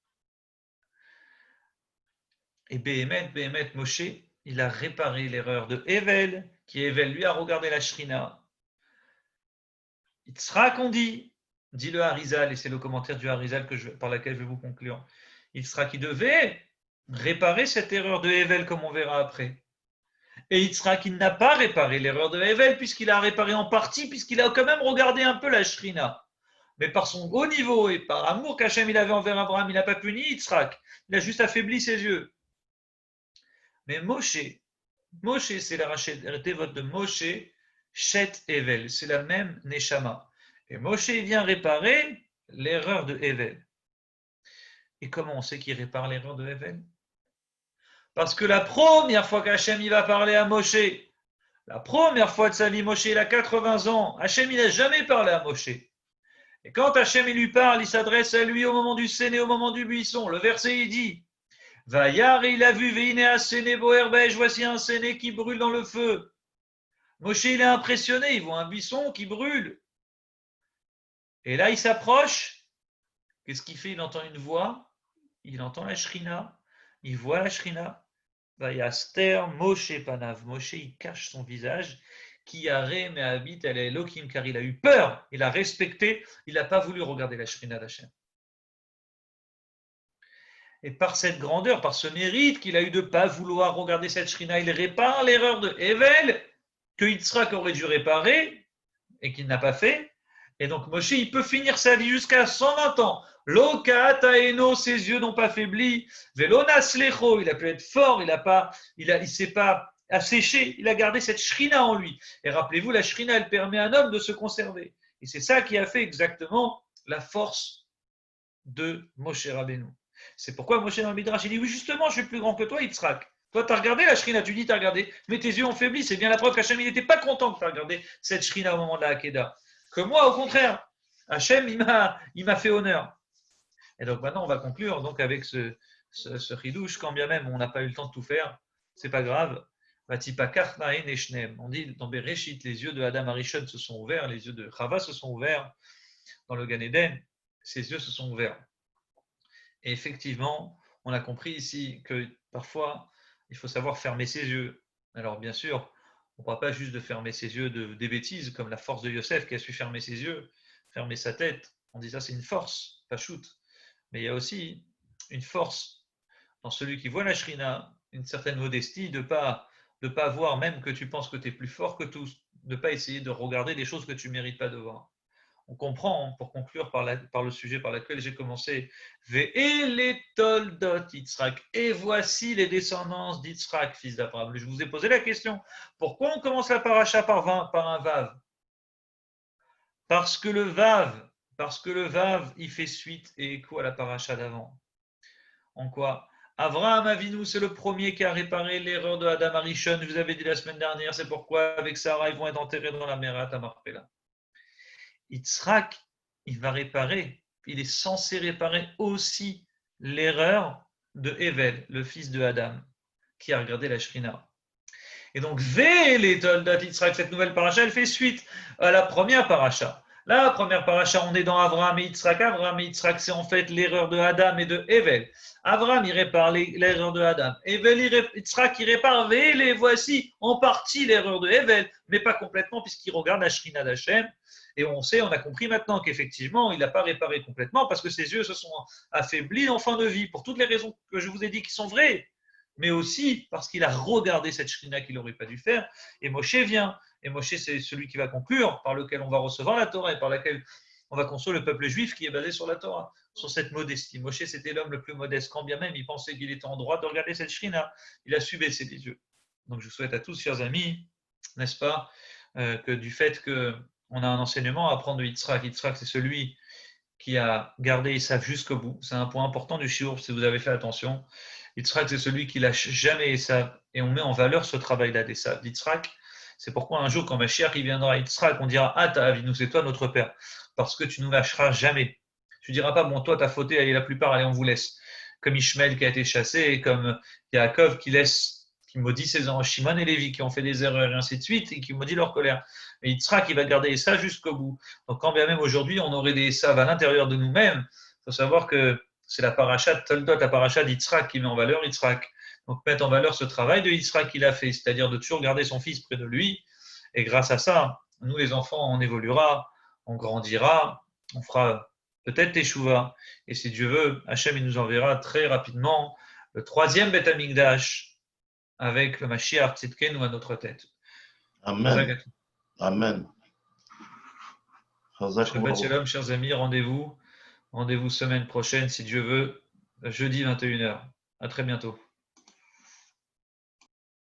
Et Béhémet, Moshe, il a réparé l'erreur de Evel, qui Evel lui a regardé la Shrina. Yitzhak, on dit le Harizal, et c'est le commentaire du Harizal par lequel je vais vous conclure. Yitzhak, il devait réparer cette erreur de Evel, comme on verra après. Et Yitzhak, il n'a pas réparé l'erreur de Evel, puisqu'il a réparé en partie, puisqu'il a quand même regardé un peu la Shrina. Mais par son haut niveau et par l'amour qu'Hachem il avait envers Abraham, il n'a pas puni Yitzhak. Il a juste affaibli ses yeux. Mais Moshe, c'est la Tevot de Moshe, Shet Evel. C'est la même Neshama. Et Moshe vient réparer l'erreur de Evel. Et comment on sait qu'il répare l'erreur de Evel? Parce que la première fois qu'Hachem il va parler à Moshe, la première fois de sa vie, Moshe il a 80 ans, Hachem il n'a jamais parlé à Moshe. Et quand Hachem il lui parle, il s'adresse à lui au moment du séné, au moment du buisson. Le verset il dit Vayar, et il a vu Veinéa séné boherbej, voici un séné qui brûle dans le feu. Moshe il est impressionné, il voit un buisson qui brûle. Et là il s'approche. Qu'est-ce qu'il fait? Il entend une voix, il entend la Shrina, il voit la Shrina. Vayaster Moshe Panav. Moshe il cache son visage. Qui arrête mais habite elle est Elohim, car il a eu peur, il a respecté, il n'a pas voulu regarder la Shrina d'Hachem. Et par cette grandeur, par ce mérite qu'il a eu de ne pas vouloir regarder cette Shrina, il répare l'erreur de Evel que Yitzhak aurait dû réparer et qu'il n'a pas fait. Et donc Moshe, il peut finir sa vie jusqu'à 120 ans. Loka Taeno, ses yeux n'ont pas faibli. Velonas Lecho, il a pu être fort, il s'est pas asséché, il a gardé cette Shrina en lui. Et rappelez-vous, la Shrina, elle permet à un homme de se conserver. Et c'est ça qui a fait exactement la force de Moshe Rabbeinu. C'est pourquoi Moshe dans le Midrash, il dit oui, justement, je suis plus grand que toi, Yitzhak. Toi, tu as regardé la Shrina, tu dis tu as regardé, mais tes yeux ont faibli. C'est bien la preuve qu'Hachem, il n'était pas content que tu as regardé cette Shrina au moment de la Hakeda. Que moi, au contraire, Hachem, il m'a fait honneur. Et donc maintenant, on va conclure donc, avec ce chidouche, quand bien même on n'a pas eu le temps de tout faire, c'est pas grave. On dit dans Bereshit, les yeux de Adam Arishon se sont ouverts, les yeux de Chava se sont ouverts dans le Gan Eden, ses yeux se sont ouverts. Et effectivement, on a compris ici que parfois, il faut savoir fermer ses yeux. Alors bien sûr, on ne parle pas juste de fermer ses yeux des bêtises, comme la force de Yosef qui a su fermer ses yeux, fermer sa tête. On dit ça, c'est une force, pas shoot. Mais il y a aussi une force dans celui qui voit la shrina, une certaine modestie, de pas voir même que tu penses que tu es plus fort que tous, de ne pas essayer de regarder des choses que tu ne mérites pas de voir. On comprend, pour conclure par le sujet par lequel j'ai commencé, et voici les descendances d'Yitzhak, fils d'Abraham. Je vous ai posé la question, pourquoi on commence la paracha par un vav? Parce que le vav, il fait suite et écho à la paracha d'avant. En quoi? Avraham Avinu, c'est le premier qui a réparé l'erreur de Adam Arishon. Je vous avais dit la semaine dernière, c'est pourquoi avec Sarah, ils vont être enterrés dans la mer à Marpella. Yitzhak, il va réparer, il est censé réparer aussi l'erreur de Evel, le fils de Adam, qui a regardé la Shrina. Et donc, Yitzhak, cette nouvelle paracha, elle fait suite à la première paracha. La première paracha, on est dans Avraham et Yitzhak. Avraham et Yitzhak, c'est en fait l'erreur de Adam et de Evel. Avraham, il répare l'erreur de Adam. Yitzhak, il répare, les voici en partie l'erreur de Evel, mais pas complètement, puisqu'il regarde la Shrina d'Hachem. Et on a compris maintenant qu'effectivement, il n'a pas réparé complètement parce que ses yeux se sont affaiblis en fin de vie, pour toutes les raisons que je vous ai dit qui sont vraies, mais aussi parce qu'il a regardé cette shrina qu'il n'aurait pas dû faire. Et Moshe vient. Et Moshe, c'est celui qui va conclure, par lequel on va recevoir la Torah et par laquelle on va construire le peuple juif qui est basé sur la Torah, sur cette modestie. Moshe, c'était l'homme le plus modeste, quand bien même il pensait qu'il était en droit de regarder cette shrina. Il a su baisser les yeux. Donc je vous souhaite à tous, chers amis, n'est-ce pas, que du fait qu'on a un enseignement à apprendre de Yitzhak. Yitzhak, c'est celui qui a gardé Esav jusqu'au bout. C'est un point important du shiur, si vous avez fait attention. Yitzhak, c'est celui qui lâche jamais Esav, et on met en valeur ce travail-là d'Esav. Yitzhak, c'est pourquoi un jour, quand Mashiach viendra à Yitzhak, on dira « Ah, ta Avinu, c'est toi notre père, parce que tu ne nous lâcheras jamais. » Tu ne diras pas « Bon, toi, t'as fauté, allez, la plupart, allez, on vous laisse. » Comme Ishmael qui a été chassé, et comme Yaakov qui maudit ses enfants, Shimon et Lévi qui ont fait des erreurs, et ainsi de suite, et qui maudit leur colère. Et Yitzhak, il va garder Esav jusqu'au bout. Donc, quand bien même aujourd'hui, on aurait des Esav à l'intérieur de nous-mêmes, il faut savoir que c'est la paracha de Toldot, la paracha d'Yitzhak qui met en valeur Yitzhak. Donc, mettre en valeur ce travail de Yitzhak qu'il a fait, c'est-à-dire de toujours garder son fils près de lui. Et grâce à ça, nous, les enfants, on évoluera, on grandira, on fera peut-être Teshuvah. Et si Dieu veut, Hachem, il nous enverra très rapidement le 3e Beth Amikdash avec le Mashiach Tzidkenu à notre tête. Amen. Amen. Shabbat Shalom, chers amis, rendez-vous semaine prochaine, si Dieu veut, jeudi 21h. À très bientôt.